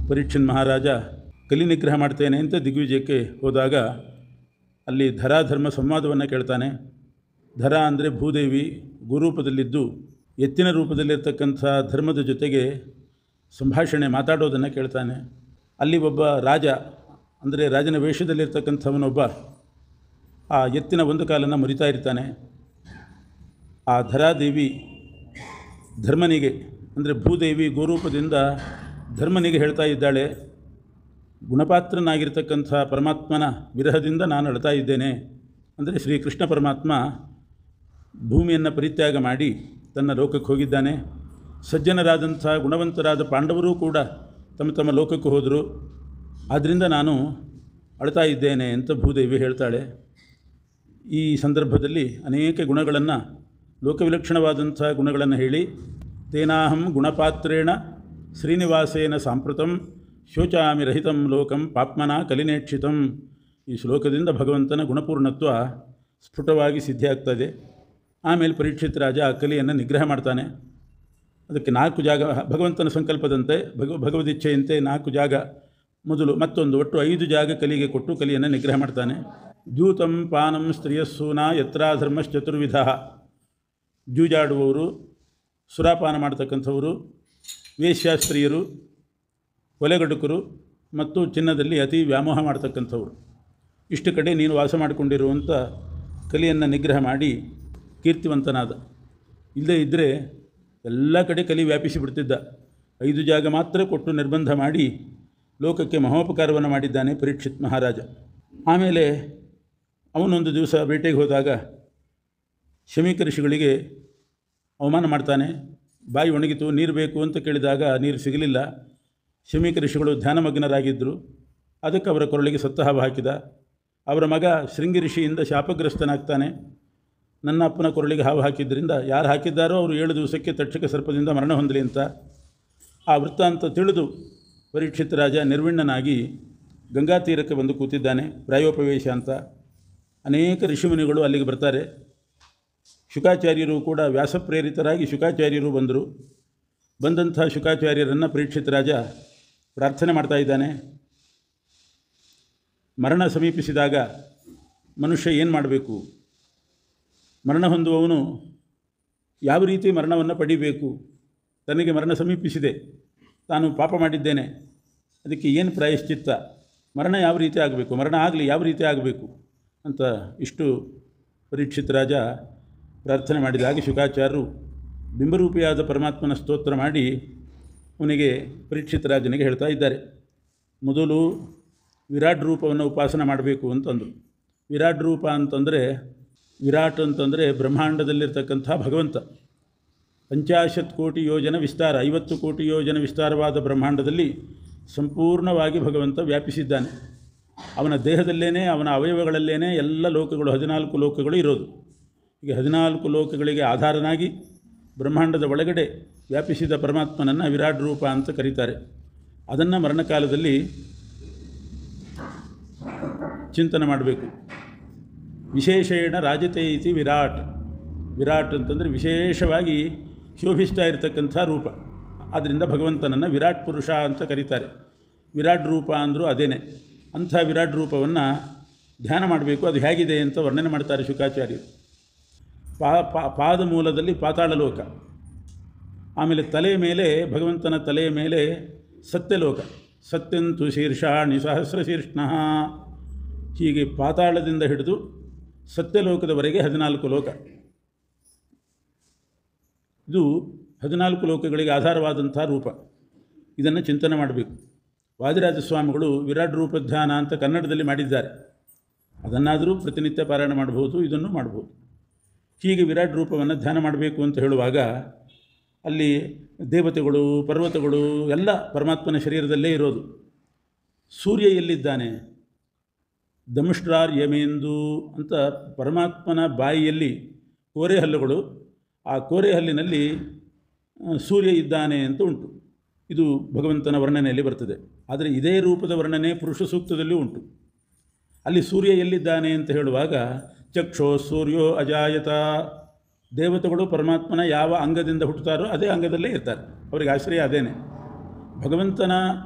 ಪರೀಕ್ಷಿತ್ ಮಹಾರಾಜ ಕಲಿ ನಿಗ್ರಹ ಮಾಡ್ತೇನೆ ಅಂತ ದಿಗ್ವಿಜಯಕ್ಕೆ ಹೋದಾಗ ಅಲ್ಲಿ ಧರಾಧರ್ಮ ಸಂವಾದವನ್ನು ಕೇಳ್ತಾನೆ. ಧರ ಅಂದರೆ ಭೂದೇವಿ ಗುರೂಪದಲ್ಲಿದ್ದು ಎತ್ತಿನ ರೂಪದಲ್ಲಿರ್ತಕ್ಕಂಥ ಧರ್ಮದ ಜೊತೆಗೆ ಸಂಭಾಷಣೆ ಮಾತಾಡೋದನ್ನು ಕೇಳ್ತಾನೆ. ಅಲ್ಲಿ ಒಬ್ಬ ರಾಜ ಅಂದರೆ ರಾಜನ ವೇಷದಲ್ಲಿರ್ತಕ್ಕಂಥವನೊಬ್ಬ ಆ ಎತ್ತಿನ ಒಂದು ಕಾಲನ್ನು ಮುರಿತಾ ಇರ್ತಾನೆ. ಆ ಧರಾದೇವಿ ಧರ್ಮನಿಗೆ ಅಂದರೆ ಭೂದೇವಿ ಗೋರೂಪದಿಂದ ಧರ್ಮನಿಗೆ ಹೇಳ್ತಾ ಇದ್ದಾಳೆ, ಗುಣಪಾತ್ರನಾಗಿರ್ತಕ್ಕಂಥ ಪರಮಾತ್ಮನ ವಿರಹದಿಂದ ನಾನು ಅಳ್ತಾ ಇದ್ದೇನೆ. ಅಂದರೆ ಶ್ರೀಕೃಷ್ಣ ಪರಮಾತ್ಮ ಭೂಮಿಯನ್ನು ಪರಿತ್ಯಾಗ ಮಾಡಿ ತನ್ನ ಲೋಕಕ್ಕೆ ಹೋಗಿದ್ದಾನೆ. ಸಜ್ಜನರಾದಂಥ ಗುಣವಂತರಾದ ಪಾಂಡವರೂ ಕೂಡ ತಮ್ಮ ತಮ್ಮ ಲೋಕಕ್ಕೆ ಹೋದರು. ಆದ್ದರಿಂದ ನಾನು ಅಳ್ತಾ ಇದ್ದೇನೆ ಅಂತ ಭೂದೇವಿ ಹೇಳ್ತಾಳೆ. ಈ ಸಂದರ್ಭದಲ್ಲಿ ಅನೇಕ ಗುಣಗಳನ್ನು, ಲೋಕವಿಲಕ್ಷಣವಾದಂಥ ಗುಣಗಳನ್ನು ಹೇಳಿ, ತೇನಾಹಂ ಗುಣಪಾತ್ರೇಣ ಶ್ರೀನಿವಾಸೇನ ಸಾಂಪ್ರತಂ ಶೋಚಾಮಿ ರಹಿತಂ ಲೋಕಂ ಪಾಪ್ಮನ ಕಲಿನೇಕ್ಷಿತಂ. ಈ ಶ್ಲೋಕದಿಂದ ಭಗವಂತನ ಗುಣಪೂರ್ಣತ್ವ ಸ್ಫುಟವಾಗಿ ಸಿದ್ಧಿಯಾಗ್ತದೆ. ಆಮೇಲೆ ಪರೀಕ್ಷಿತ್ ರಾಜ ಆ ಕಲಿಯನ್ನು ನಿಗ್ರಹ ಮಾಡ್ತಾನೆ. ಅದಕ್ಕೆ 4 ಜಾಗ ಭಗವಂತನ ಸಂಕಲ್ಪದಂತೆ ಭಗವದಿಚ್ಛೆಯಂತೆ 4 ಜಾಗ ಮೊದಲು ಮತ್ತೊಂದು ಒಟ್ಟು 5 ಜಾಗ ಕಲಿಗೆ ಕೊಟ್ಟು ಕಲಿಯನ್ನು ನಿಗ್ರಹ ಮಾಡ್ತಾನೆ. ದ್ಯೂತಂ ಪಾನಂ ಸ್ತ್ರೀಯಸ್ಸೂನ ಯತ್ರಾಧರ್ಮಶ್ಚತುರ್ವಿಧ. ಜೂಜಾಡುವವರು, ಸುರಾಪಾನ ಮಾಡ್ತಕ್ಕಂಥವರು, ವೇಶ್ಯಾಸ್ತ್ರೀಯರು, ಕೊಲೆಗಡುಕರು ಮತ್ತು ಚಿನ್ನದಲ್ಲಿ ಅತಿ ವ್ಯಾಮೋಹ ಮಾಡ್ತಕ್ಕಂಥವ್ರು. ಇಷ್ಟು ಕಡೆ ನೀನು ವಾಸ ಮಾಡಿಕೊಂಡಿರುವಂಥ ಕಲಿಯನ್ನು ನಿಗ್ರಹ ಮಾಡಿ ಕೀರ್ತಿವಂತನಾದ. ಇಲ್ಲದೇ ಇದ್ದರೆ ಎಲ್ಲ ಕಡೆ ಕಲಿ ವ್ಯಾಪಿಸಿ ಬಿಡ್ತಿದ್ದ. 5 ಜಾಗ ಮಾತ್ರ ಕೊಟ್ಟು ನಿರ್ಬಂಧ ಮಾಡಿ ಲೋಕಕ್ಕೆ ಮಹೋಪಕಾರವನ್ನು ಮಾಡಿದ್ದಾನೆ ಪರೀಕ್ಷಿತ್ ಮಹಾರಾಜ. ಆಮೇಲೆ ಅವನೊಂದು ದಿವಸ ಬೇಟೆಗೆ ಹೋದಾಗ ಶಮೀಕ ಋಷಿಗಳಿಗೆ ಅವಮಾನ ಮಾಡ್ತಾನೆ. ಬಾಯಿ ಒಣಗಿತು, ನೀರು ಬೇಕು ಅಂತ ಕೇಳಿದಾಗ ನೀರು ಸಿಗಲಿಲ್ಲ. ಶಮೀಕ ಋಷಿಗಳು ಧ್ಯಾನಮಗ್ನರಾಗಿದ್ದರು. ಅದಕ್ಕೆ ಅವರ ಕೊರಳಿಗೆ ಸತ್ತ ಹಾವು ಹಾಕಿದ. ಅವರ ಮಗ ಶೃಂಗಿ ಋಷಿಯಿಂದ ಶಾಪಗ್ರಸ್ತನಾಗ್ತಾನೆ. ನನ್ನ ಅಪ್ಪನ ಕೊರಳಿಗೆ ಹಾವು ಹಾಕಿದ್ದರಿಂದ ಯಾರು ಹಾಕಿದ್ದಾರೋ ಅವರು 7 ದಿವಸಕ್ಕೆ ತಕ್ಷಕ ಸರ್ಪದಿಂದ ಮರಣ ಹೊಂದಲಿ ಅಂತ. ಆ ವೃತ್ತಾಂತ ತಿಳಿದು ಪರೀಕ್ಷಿತ್ ರಾಜ ನಿರ್ವಿಣ್ಣನಾಗಿ ಗಂಗಾ ತೀರಕ್ಕೆ ಬಂದು ಕೂತಿದ್ದಾನೆ. ಪ್ರಾಯೋಪವೇಶ ಅಂತ ಅನೇಕ ಋಷಿಮುನಿಗಳು ಅಲ್ಲಿಗೆ ಬರ್ತಾರೆ. ಶುಕಾಚಾರ್ಯರು ಕೂಡ ವ್ಯಾಸಪ್ರೇರಿತರಾಗಿ ಶುಕಾಚಾರ್ಯರು ಬಂದರು. ಬಂದಂಥ ಶುಕಾಚಾರ್ಯರನ್ನು ಪರೀಕ್ಷಿತ್ ರಾಜ ಪ್ರಾರ್ಥನೆ ಮಾಡ್ತಾ ಇದ್ದಾನೆ. ಮರಣ ಸಮೀಪಿಸಿದಾಗ ಮನುಷ್ಯ ಏನು ಮಾಡಬೇಕು? ಮರಣ ಹೊಂದುವವನು ಯಾವ ರೀತಿ ಮರಣವನ್ನು ಪಡಿಬೇಕು? ತನಗೆ ಮರಣ ಸಮೀಪಿಸಿದೆ, ತಾನು ಪಾಪ ಮಾಡಿದ್ದೇನೆ, ಅದಕ್ಕೆ ಏನು ಪ್ರಾಯಶ್ಚಿತ್ತ? ಮರಣ ಯಾವ ರೀತಿ ಆಗಬೇಕು? ಮರಣ ಆಗಲಿ ಯಾವ ರೀತಿ ಆಗಬೇಕು ಅಂತ ಇಷ್ಟು ಪರೀಕ್ಷಿತ್ ರಾಜ ಪ್ರಾರ್ಥನೆ ಮಾಡಿದಾಗ ಶುಕಾಚಾರ್ಯರು ಬಿಂಬರೂಪಿಯಾದ ಪರಮಾತ್ಮನ ಸ್ತೋತ್ರ ಮಾಡಿ ಅವನಿಗೆ ಪರೀಕ್ಷಿತ್ ರಾಜನಿಗೆ ಹೇಳ್ತಾ ಇದ್ದಾರೆ. ಮೊದಲು ವಿರಾಟ್ ರೂಪವನ್ನು ಉಪಾಸನೆ ಮಾಡಬೇಕು ಅಂತಂದರು. ವಿರಾಟ್ ರೂಪ ಅಂತಂದರೆ, ವಿರಾಟ್ ಅಂತಂದರೆ ಬ್ರಹ್ಮಾಂಡದಲ್ಲಿರ್ತಕ್ಕಂಥ ಭಗವಂತ. 50 ಕೋಟಿ ಯೋಜನ ವಿಸ್ತಾರ, 50 ಕೋಟಿ ಯೋಜನ ವಿಸ್ತಾರವಾದ ಬ್ರಹ್ಮಾಂಡದಲ್ಲಿ ಸಂಪೂರ್ಣವಾಗಿ ಭಗವಂತ ವ್ಯಾಪಿಸಿದ್ದಾನೆ. ಅವನ ದೇಹದಲ್ಲೇ, ಅವನ ಅವಯವಗಳಲ್ಲೇ ಎಲ್ಲ ಲೋಕಗಳು, 14 ಲೋಕಗಳು ಇರೋದು. ಈಗ 14 ಲೋಕಗಳಿಗೆ ಆಧಾರನಾಗಿ ಬ್ರಹ್ಮಾಂಡದ ಒಳಗಡೆ ವ್ಯಾಪಿಸಿದ ಪರಮಾತ್ಮನನ್ನು ವಿರಾಟ್ ರೂಪ ಅಂತ ಕರೀತಾರೆ. ಅದನ್ನು ಮರಣಕಾಲದಲ್ಲಿ ಚಿಂತನೆ ಮಾಡಬೇಕು. ವಿಶೇಷೇಣ ರಾಜತೆ ಇತಿ ವಿರಾಟ್. ವಿರಾಟ್ ಅಂತಂದರೆ ವಿಶೇಷವಾಗಿ ಶೋಭಿಸ್ತಾ ಇರತಕ್ಕಂಥ ರೂಪ. ಆದ್ದರಿಂದ ಭಗವಂತನನ್ನು ವಿರಾಟ್ ಪುರುಷ ಅಂತ ಕರೀತಾರೆ. ವಿರಾಟ್ ರೂಪ ಅಂದರೂ ಅದೇನೆ. ಅಂಥ ವಿರಾಟ್ ರೂಪವನ್ನು ಧ್ಯಾನ ಮಾಡಬೇಕು. ಅದು ಹೇಗಿದೆ ಅಂತ ವರ್ಣನೆ ಮಾಡ್ತಾರೆ ಶುಕಾಚಾರ್ಯರು. ಪಾದ ಮೂಲದಲ್ಲಿ ಪಾತಾಳ ಲೋಕ, ಆಮೇಲೆ ತಲೆಯ ಮೇಲೆ, ಭಗವಂತನ ತಲೆಯ ಮೇಲೆ ಸತ್ಯಲೋಕ. ಸತ್ಯಂತು ಶೀರ್ಷಾಣಿ ಸಹಸ್ರಶೀರ್ಷ್ಣಃ. ಹೀಗೆ ಪಾತಾಳದಿಂದ ಹಿಡಿದು ಸತ್ಯಲೋಕದವರೆಗೆ 14 ಲೋಕ. ಇದು 14 ಲೋಕಗಳಿಗೆ ಆಧಾರವಾದಂಥ ರೂಪ. ಇದನ್ನು ಚಿಂತನೆ ಮಾಡಬೇಕು. ವಾದಿರಾಜ ಸ್ವಾಮಿಗಳು ವಿರಾಟ್ ರೂಪ ಧ್ಯಾನ ಅಂತ ಕನ್ನಡದಲ್ಲಿ ಮಾಡಿದ್ದಾರೆ. ಅದನ್ನಾದರೂ ಪ್ರತಿನಿತ್ಯ ಪಾರಾಯಣ ಮಾಡ್ಬೋದು, ಇದನ್ನು ಮಾಡ್ಬೋದು. ಹೀಗೆ ವಿರಾಟ್ ರೂಪವನ್ನು ಧ್ಯಾನ ಮಾಡಬೇಕು ಅಂತ ಹೇಳುವಾಗ ಅಲ್ಲಿ ದೇವತೆಗಳು, ಪರ್ವತಗಳು ಎಲ್ಲ ಪರಮಾತ್ಮನ ಶರೀರದಲ್ಲೇ ಇರೋದು. ಸೂರ್ಯ ಎಲ್ಲಿದ್ದಾನೆ? ದಮುಷ್ಟ್ರಾರ್ ಯಮೇಂದು ಅಂತ ಪರಮಾತ್ಮನ ಬಾಯಿಯಲ್ಲಿ ಕೋರೆ ಹಲ್ಲುಗಳು, ಆ ಕೋರೆ ಹಲ್ಲಿನಲ್ಲಿ ಸೂರ್ಯ ಇದ್ದಾನೆ ಅಂತ ಉಂಟು. ಇದು ಭಗವಂತನ ವರ್ಣನೆಯಲ್ಲಿ ಬರ್ತದೆ. ಆದರೆ ಇದೇ ರೂಪದ ವರ್ಣನೆ ಪುರುಷ ಸೂಕ್ತದಲ್ಲೂ ಉಂಟು. ಅಲ್ಲಿ ಸೂರ್ಯ ಎಲ್ಲಿದ್ದಾನೆ ಅಂತ ಹೇಳುವಾಗ ಚಕ್ಷೋ ಸೂರ್ಯೋ ಅಜಾಯತ. ದೇವತೆಗಳು ಪರಮಾತ್ಮನ ಯಾವ ಅಂಗದಿಂದ ಹುಟ್ಟುತ್ತಾರೋ ಅದೇ ಅಂಗದಲ್ಲೇ ಇರ್ತಾರೆ. ಅವರಿಗೆ ಆಶ್ರಯ ಅದೇನೆ. ಭಗವಂತನ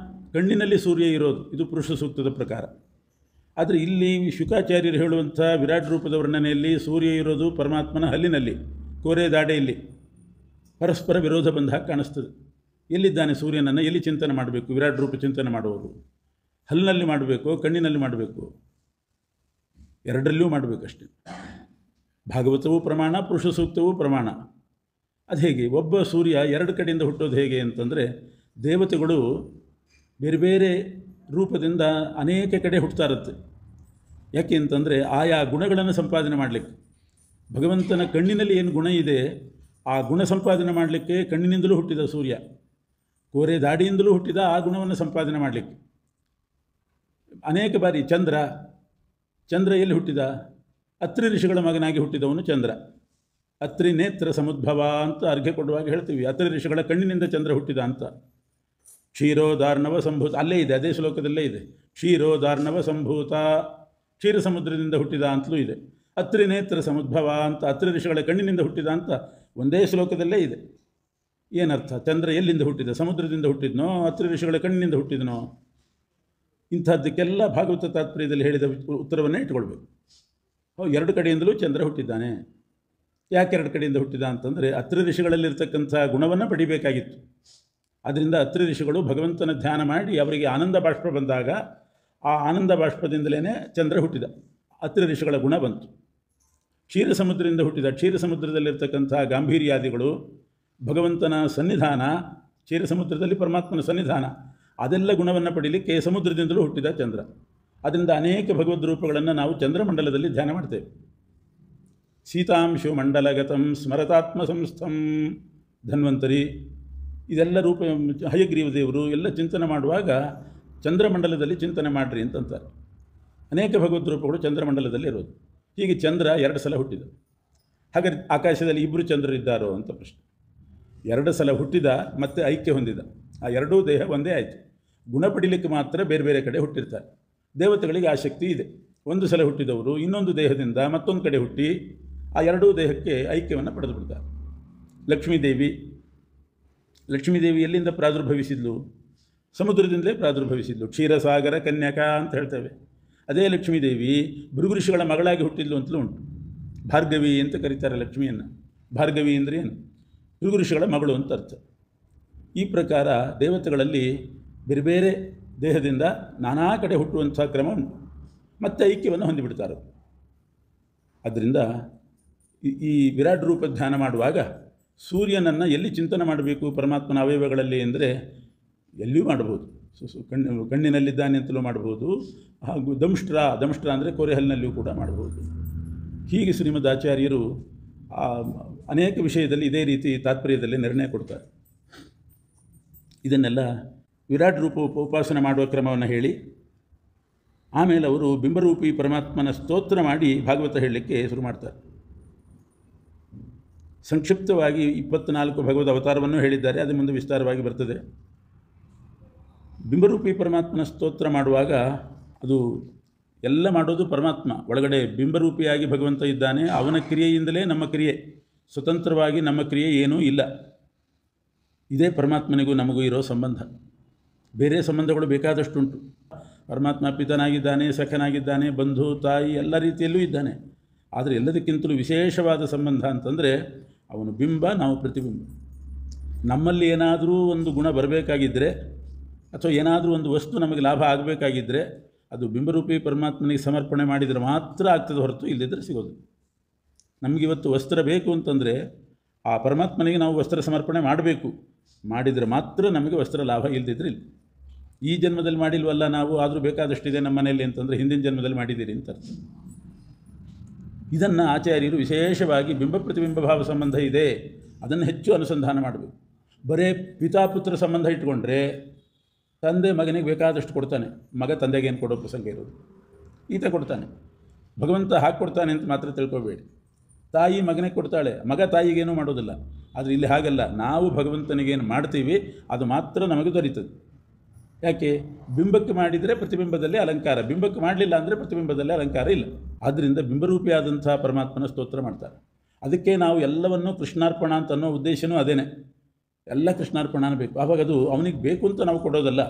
ಕಣ್ಣಿನಲ್ಲಿ ಸೂರ್ಯ ಇರೋದು, ಇದು ಪುರುಷ ಸೂಕ್ತದ ಪ್ರಕಾರ. ಆದರೆ ಇಲ್ಲಿ ಶುಕಾಚಾರ್ಯರು ಹೇಳುವಂಥ ವಿರಾಟ್ ರೂಪದ ವರ್ಣನೆಯಲ್ಲಿ ಸೂರ್ಯ ಇರೋದು ಪರಮಾತ್ಮನ ಹಲ್ಲಿನಲ್ಲಿ, ಕೋರೆ ದಾಡೆಯಲ್ಲಿ. ಪರಸ್ಪರ ವಿರೋಧ ಬಂದ ಹಾಗೆ ಕಾಣಿಸ್ತದೆ. ಎಲ್ಲಿದ್ದಾನೆ ಸೂರ್ಯನನ್ನು ಎಲ್ಲಿ ಚಿಂತನೆ ಮಾಡಬೇಕು? ವಿರಾಟ್ ರೂಪ ಚಿಂತನೆ ಮಾಡುವುದು ಹಲ್ಲಿನಲ್ಲಿ ಮಾಡಬೇಕು, ಕಣ್ಣಿನಲ್ಲಿ ಮಾಡಬೇಕು, ಎರಡರಲ್ಲೂ ಮಾಡಬೇಕಷ್ಟೆ. ಭಾಗವತವೂ ಪ್ರಮಾಣ, ಪುರುಷ ಸೂಕ್ತವೂ ಪ್ರಮಾಣ. ಅದು ಹೇಗೆ? ಒಬ್ಬ ಸೂರ್ಯ ಎರಡು ಕಡೆಯಿಂದ ಹುಟ್ಟೋದು ಹೇಗೆ ಅಂತಂದರೆ, ದೇವತೆಗಳು ಬೇರೆ ಬೇರೆ ರೂಪದಿಂದ ಅನೇಕ ಕಡೆ ಹುಟ್ಟುತ್ತಾ ಇರುತ್ತೆ. ಯಾಕೆ ಅಂತಂದರೆ ಆಯಾ ಗುಣಗಳನ್ನು ಸಂಪಾದನೆ ಮಾಡಲಿಕ್ಕೆ. ಭಗವಂತನ ಕಣ್ಣಿನಲ್ಲಿ ಏನು ಗುಣ ಇದೆ ಆ ಗುಣ ಸಂಪಾದನೆ ಮಾಡಲಿಕ್ಕೆ ಕಣ್ಣಿನಿಂದಲೂ ಹುಟ್ಟಿದ ಸೂರ್ಯ, ಕೋರೆ ದಾಡಿಯಿಂದಲೂ ಹುಟ್ಟಿದ ಆ ಗುಣವನ್ನು ಸಂಪಾದನೆ ಮಾಡಲಿಕ್ಕೆ. ಅನೇಕ ಬಾರಿ ಚಂದ್ರ ಎಲ್ಲಿ ಹುಟ್ಟಿದ? ಅತ್ರಿ ಋಷಿಗಳ ಮಗನಾಗಿ ಹುಟ್ಟಿದವನು ಚಂದ್ರ. ಅತ್ರಿ ನೇತ್ರ ಸಮುದ್ಭವ ಅಂತ ಅರ್ಘ್ಯ ಕೊಡುವಾಗ ಹೇಳ್ತೀವಿ, ಅತ್ರಿ ಋಷಿಗಳ ಕಣ್ಣಿನಿಂದ ಚಂದ್ರ ಹುಟ್ಟಿದ ಅಂತ. ಕ್ಷೀರೋದಾರ್ಣವ ಸಂಭೂತ, ಅಲ್ಲೇ ಇದೆ, ಅದೇ ಶ್ಲೋಕದಲ್ಲೇ ಇದೆ. ಕ್ಷೀರೋದಾರ್ಣವ ಸಂಭೂತ, ಕ್ಷೀರ ಸಮುದ್ರದಿಂದ ಹುಟ್ಟಿದ ಅಂತಲೂ ಇದೆ. ಅತ್ರಿ ನೇತ್ರ ಸಮುದ್ಭವ ಅಂತ, ಅತ್ರಿ ಋಷಿಗಳ ಕಣ್ಣಿನಿಂದ ಹುಟ್ಟಿದ ಅಂತ ಒಂದೇ ಶ್ಲೋಕದಲ್ಲೇ ಇದೆ. ಏನರ್ಥ? ಚಂದ್ರ ಎಲ್ಲಿಂದ ಹುಟ್ಟಿದ? ಸಮುದ್ರದಿಂದ ಹುಟ್ಟಿದ್ನೋ, ಅತ್ರಿ ಋಷಿಗಳ ಕಣ್ಣಿನಿಂದ ಹುಟ್ಟಿದನೋ? ಇಂಥದ್ದಕ್ಕೆಲ್ಲ ಭಾಗವತ ತಾತ್ಪರ್ಯದಲ್ಲಿ ಹೇಳಿದ ಉತ್ತರವನ್ನೇ ಇಟ್ಕೊಳ್ಬೇಕು. ಎರಡು ಕಡೆಯಿಂದಲೂ ಚಂದ್ರ ಹುಟ್ಟಿದ್ದಾನೆ. ಯಾಕೆ ಎರಡು ಕಡೆಯಿಂದ ಹುಟ್ಟಿದ ಅಂತಂದರೆ, ಅತ್ರಿ ಋಷಿಗಳಲ್ಲಿರ್ತಕ್ಕಂಥ ಗುಣವನ್ನು ಪಡಿಬೇಕಾಗಿತ್ತು. ಅದರಿಂದ ಅತ್ರಿ ಋಷಿಗಳು ಭಗವಂತನ ಧ್ಯಾನ ಮಾಡಿ ಅವರಿಗೆ ಆನಂದ ಬಾಷ್ಪ ಬಂದಾಗ ಆ ಆನಂದ ಬಾಷ್ಪದಿಂದಲೇ ಚಂದ್ರ ಹುಟ್ಟಿದ. ಅತ್ರಿ ಋಷಿಗಳ ಗುಣ ಬಂತು. ಕ್ಷೀರ ಸಮುದ್ರದಿಂದ ಹುಟ್ಟಿದ. ಕ್ಷೀರ ಸಮುದ್ರದಲ್ಲಿರ್ತಕ್ಕಂಥ ಗಾಂಭೀರ್ಯಾದಿಗಳು, ಭಗವಂತನ ಸನ್ನಿಧಾನ, ಕ್ಷೀರ ಸಮುದ್ರದಲ್ಲಿ ಪರಮಾತ್ಮನ ಸನ್ನಿಧಾನ, ಅದೆಲ್ಲ ಗುಣವನ್ನು ಪಡೀಲಿಕ್ಕೆ ಸಮುದ್ರದಿಂದಲೂ ಹುಟ್ಟಿದ ಚಂದ್ರ. ಅದರಿಂದ ಅನೇಕ ಭಗವದ್ ರೂಪಗಳನ್ನು ನಾವು ಚಂದ್ರಮಂಡಲದಲ್ಲಿ ಧ್ಯಾನ ಮಾಡ್ತೇವೆ. ಸೀತಾಂಶು ಮಂಡಲಗತಂ ಸ್ಮರತಾತ್ಮ ಸಂಸ್ಥಂ ಧನ್ವಂತರಿ, ಇದೆಲ್ಲ ರೂಪ ಹಯಗ್ರೀವ ದೇವರು ಎಲ್ಲ ಚಿಂತನೆ ಮಾಡುವಾಗ ಚಂದ್ರಮಂಡಲದಲ್ಲಿ ಚಿಂತನೆ ಮಾಡಿರಿ ಅಂತಂತಾರೆ. ಅನೇಕ ಭಗವದ್ ರೂಪಗಳು ಚಂದ್ರಮಂಡಲದಲ್ಲಿ ಇರೋದು. ಹೀಗೆ ಚಂದ್ರ ಎರಡು ಸಲ ಹುಟ್ಟಿದ. ಹಾಗಾದ್ರೆ ಆಕಾಶದಲ್ಲಿ ಇಬ್ಬರು ಚಂದ್ರರಿದ್ದಾರೋ ಅಂತ ಪ್ರಶ್ನೆ. ಎರಡು ಸಲ ಹುಟ್ಟಿದ ಮತ್ತು ಐಕ್ಯ ಹೊಂದಿದ. ಆ ಎರಡೂ ದೇಹ ಒಂದೇ ಆಯಿತು. ಗುಣ ಪಡೀಲಿಕ್ಕೆ ಮಾತ್ರ ಬೇರೆ ಬೇರೆ ಕಡೆ ಹುಟ್ಟಿರ್ತಾರೆ. ದೇವತೆಗಳಿಗೆ ಆ ಶಕ್ತಿ ಇದೆ. ಒಂದು ಸಲ ಹುಟ್ಟಿದವರು ಇನ್ನೊಂದು ದೇಹದಿಂದ ಮತ್ತೊಂದು ಕಡೆ ಹುಟ್ಟಿ ಆ ಎರಡೂ ದೇಹಕ್ಕೆ ಐಕ್ಯವನ್ನು ಪಡೆದು ಬಿಡ್ತಾರೆ. ಲಕ್ಷ್ಮೀದೇವಿ ಎಲ್ಲಿಂದ ಪ್ರಾದುರ್ಭವಿಸಿದ್ಲು? ಸಮುದ್ರದಿಂದಲೇ ಪ್ರಾದುರ್ಭವಿಸಿದ್ಲು. ಕ್ಷೀರಸಾಗರ ಕನ್ಯಕಾ ಅಂತ ಹೇಳ್ತೇವೆ. ಅದೇ ಲಕ್ಷ್ಮೀದೇವಿ ಭೃಗು ಋಷಿಗಳ ಮಗಳಾಗಿ ಹುಟ್ಟಿದ್ಲು ಅಂತಲೂ ಉಂಟು. ಭಾರ್ಗವಿ ಅಂತ ಕರೀತಾರೆ ಲಕ್ಷ್ಮಿಯನ್ನು. ಭಾರ್ಗವಿ ಅಂದರೆ ಏನು? ಭೃಗು ಋಷಿಗಳ ಮಗಳು ಅಂತ ಅರ್ಥ. ಈ ಪ್ರಕಾರ ದೇವತೆಗಳಲ್ಲಿ ಬೇರೆ ಬೇರೆ ದೇಹದಿಂದ ನಾನಾ ಕಡೆ ಹುಟ್ಟುವಂಥ ಕ್ರಮ ಉಂಟು. ಮತ್ತು ಐಕ್ಯವನ್ನು ಹೊಂದಿಬಿಡ್ತಾರೆ. ಆದ್ದರಿಂದ ಈ ವಿರಾಟ್ ರೂಪ ಧ್ಯಾನ ಮಾಡುವಾಗ ಸೂರ್ಯನನ್ನು ಎಲ್ಲಿ ಚಿಂತನೆ ಮಾಡಬೇಕು ಪರಮಾತ್ಮನ ಅವಯವಗಳಲ್ಲಿ ಅಂದರೆ ಎಲ್ಲಿಯೂ ಮಾಡಬಹುದು. ಕಣ್ಣಿನಲ್ಲಿದ್ದಾನೆ ಅಂತಲೂ ಮಾಡಬಹುದು, ಹಾಗೂ ದಂಷ್ಟ್ರ ಅಂದರೆ ಕೋರೆಹಲ್ಲಿನಲ್ಲಿಯೂ ಕೂಡ ಮಾಡಬಹುದು. ಹೀಗೆ ಶ್ರೀಮದ್ ಆಚಾರ್ಯರು ಅನೇಕ ವಿಷಯದಲ್ಲಿ ಇದೇ ರೀತಿ ತಾತ್ಪರ್ಯದಲ್ಲಿ ನಿರ್ಣಯ ಕೊಡ್ತಾರೆ. ಇದನ್ನೆಲ್ಲ ವಿರಾಟ್ ರೂಪ ಉಪಾಸನೆ ಮಾಡುವ ಕ್ರಮವನ್ನು ಹೇಳಿ ಆಮೇಲೆ ಅವರು ಬಿಂಬರೂಪಿ ಪರಮಾತ್ಮನ ಸ್ತೋತ್ರ ಮಾಡಿ ಭಾಗವತ ಹೇಳಲಿಕ್ಕೆ ಶುರು ಮಾಡ್ತಾರೆ. ಸಂಕ್ಷಿಪ್ತವಾಗಿ 24 ಭಗವದ್ ಅವತಾರವನ್ನು ಹೇಳಿದ್ದಾರೆ. ಅದು ಮುಂದೆ ವಿಸ್ತಾರವಾಗಿ ಬರ್ತದೆ. ಬಿಂಬರೂಪಿ ಪರಮಾತ್ಮನ ಸ್ತೋತ್ರ ಮಾಡುವಾಗ ಅದು ಎಲ್ಲ ಮಾಡೋದು ಪರಮಾತ್ಮ ಒಳಗಡೆ ಬಿಂಬರೂಪಿಯಾಗಿ ಭಗವಂತ ಇದ್ದಾನೆ. ಅವನ ಕ್ರಿಯೆಯಿಂದಲೇ ನಮ್ಮ ಕ್ರಿಯೆ, ಸ್ವತಂತ್ರವಾಗಿ ನಮ್ಮ ಕ್ರಿಯೆ ಏನೂ ಇಲ್ಲ. ಇದೇ ಪರಮಾತ್ಮನಿಗೂ ನಮಗೂ ಇರೋ ಸಂಬಂಧ. ಬೇರೆ ಸಂಬಂಧಗಳು ಬೇಕಾದಷ್ಟುಂಟು. ಪರಮಾತ್ಮ ಪಿತನಾಗಿದ್ದಾನೆ, ಸಖನಾಗಿದ್ದಾನೆ, ಬಂಧು ತಾಯಿ ಎಲ್ಲ ರೀತಿಯಲ್ಲೂ ಇದ್ದಾನೆ. ಆದರೆ ಎಲ್ಲದಕ್ಕಿಂತಲೂ ವಿಶೇಷವಾದ ಸಂಬಂಧ ಅಂತಂದರೆ ಅವನು ಬಿಂಬ, ನಾವು ಪ್ರತಿಬಿಂಬ. ನಮ್ಮಲ್ಲಿ ಏನಾದರೂ ಒಂದು ಗುಣ ಬರಬೇಕಾಗಿದ್ದರೆ ಅಥವಾ ಏನಾದರೂ ಒಂದು ವಸ್ತು ನಮಗೆ ಲಾಭ ಆಗಬೇಕಾಗಿದ್ದರೆ ಅದು ಬಿಂಬರೂಪಿ ಪರಮಾತ್ಮನಿಗೆ ಸಮರ್ಪಣೆ ಮಾಡಿದರೆ ಮಾತ್ರ ಆಗ್ತದೆ, ಹೊರತು ಇಲ್ಲದಿದ್ದರೆ ಸಿಗೋದು. ನಮಗಿವತ್ತು ವಸ್ತ್ರ ಬೇಕು ಅಂತಂದರೆ ಆ ಪರಮಾತ್ಮನಿಗೆ ನಾವು ವಸ್ತ್ರ ಸಮರ್ಪಣೆ ಮಾಡಬೇಕು. ಮಾಡಿದರೆ ಮಾತ್ರ ನಮಗೆ ವಸ್ತ್ರ ಲಾಭ, ಇಲ್ಲದಿದ್ದರೆ ಇಲ್ಲ. ಈ ಜನ್ಮದಲ್ಲಿ ಮಾಡಿಲ್ವಲ್ಲ ನಾವು, ಆದರೂ ಬೇಕಾದಷ್ಟಿದೆ ನಮ್ಮ ಮನೆಯಲ್ಲಿ ಅಂತಂದರೆ ಹಿಂದಿನ ಜನ್ಮದಲ್ಲಿ ಮಾಡಿದ್ದೀರಿ ಅಂತ ಅರ್ಥ. ಇದನ್ನು ಆಚಾರ್ಯರು ವಿಶೇಷವಾಗಿ ಬಿಂಬ ಪ್ರತಿಬಿಂಬ ಭಾವ ಸಂಬಂಧ ಇದೆ, ಅದನ್ನು ಹೆಚ್ಚು ಅನುಸಂಧಾನ ಮಾಡಬೇಕು. ಬರೇ ಪಿತಾಪುತ್ರ ಸಂಬಂಧ ಇಟ್ಕೊಂಡ್ರೆ ತಂದೆ ಮಗನಿಗೆ ಬೇಕಾದಷ್ಟು ಕೊಡ್ತಾನೆ, ಮಗ ತಂದೆಗೆ ಏನು ಕೊಡೋ ಪ್ರಸಂಗ ಇರೋದು. ಈತ ಕೊಡ್ತಾನೆ, ಭಗವಂತ ಹಾಕ್ಕೊಡ್ತಾನೆ ಅಂತ ಮಾತ್ರ ತಿಳ್ಕೊಬೇಡಿ. ತಾಯಿ ಮಗನಿಗೆ ಕೊಡ್ತಾಳೆ, ಮಗ ತಾಯಿಗೇನೂ ಮಾಡೋದಿಲ್ಲ. ಆದರೆ ಇಲ್ಲಿ ಹಾಗಲ್ಲ, ನಾವು ಭಗವಂತನಿಗೇನು ಮಾಡ್ತೀವಿ ಅದು ಮಾತ್ರ ನಮಗೆ ದೊರೀತದೆ. ಯಾಕೆ? ಬಿಂಬಕ್ಕೆ ಮಾಡಿದರೆ ಪ್ರತಿಬಿಂಬದಲ್ಲಿ ಅಲಂಕಾರ, ಬಿಂಬಕ್ಕೆ ಮಾಡಲಿಲ್ಲ ಅಂದರೆ ಪ್ರತಿಬಿಂಬದಲ್ಲಿ ಅಲಂಕಾರ ಇಲ್ಲ. ಆದ್ದರಿಂದ ಬಿಂಬರೂಪಿಯಾದಂಥ ಪರಮಾತ್ಮನ ಸ್ತೋತ್ರ ಮಾಡ್ತಾರೆ. ಅದಕ್ಕೆ ನಾವು ಎಲ್ಲವನ್ನೂ ಕೃಷ್ಣಾರ್ಪಣ ಅಂತ ಅನ್ನೋ ಉದ್ದೇಶನೂ ಅದೇನೆ. ಎಲ್ಲ ಕೃಷ್ಣಾರ್ಪಣ ಬೇಕು. ಆವಾಗ ಅದು ಅವನಿಗೆ ಬೇಕು ಅಂತ ನಾವು ಕೊಡೋದಲ್ಲ,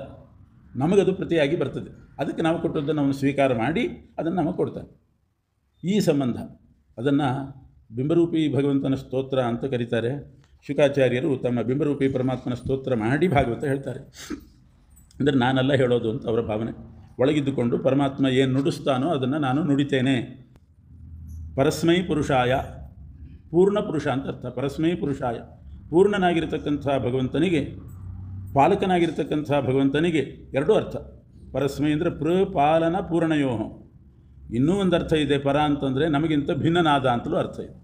ನಮಗದು ಪ್ರತಿಯಾಗಿ ಬರ್ತದೆ. ಅದಕ್ಕೆ ನಾವು ಕೊಟ್ಟದ್ದನ್ನು ಅವನು ಸ್ವೀಕಾರ ಮಾಡಿ ಅದನ್ನು ನಮಗೆ ಕೊಡ್ತಾನೆ. ಈ ಸಂಬಂಧ ಅದನ್ನು ಬಿಂಬರೂಪಿ ಭಗವಂತನ ಸ್ತೋತ್ರ ಅಂತ ಕರೀತಾರೆ. ಶುಕಾಚಾರ್ಯರು ತಮ್ಮ ಬಿಂಬರೂಪಿ ಪರಮಾತ್ಮನ ಸ್ತೋತ್ರ ಮಾಡಿ ಭಾಗವತ ಹೇಳ್ತಾರೆ. ಅಂದರೆ ನಾನೆಲ್ಲ ಹೇಳೋದು ಅಂತ ಅವರ ಭಾವನೆ. ಒಳಗಿದ್ದುಕೊಂಡು ಪರಮಾತ್ಮ ಏನು ನುಡಿಸ್ತಾನೋ ಅದನ್ನು ನಾನು ನುಡಿತೇನೆ. ಪರಸ್ಮೈ ಪುರುಷಾಯ, ಪೂರ್ಣ ಪುರುಷ ಅಂತ ಅರ್ಥ. ಪರಸ್ಮೈ ಪುರುಷಾಯ, ಪೂರ್ಣನಾಗಿರ್ತಕ್ಕಂಥ ಭಗವಂತನಿಗೆ, ಪಾಲಕನಾಗಿರ್ತಕ್ಕಂಥ ಭಗವಂತನಿಗೆ ಎರಡೂ ಅರ್ಥ. ಪರಸ್ಮೈ ಅಂದರೆ ಪಾಲನ ಪೂರ್ಣಯೋ. ಇನ್ನೂ ಒಂದು ಅರ್ಥ ಇದೆ, ಪರ ಅಂತಂದರೆ ನಮಗಿಂತ ಭಿನ್ನನಾದ ಅಂತಲೂ ಅರ್ಥ ಇದೆ.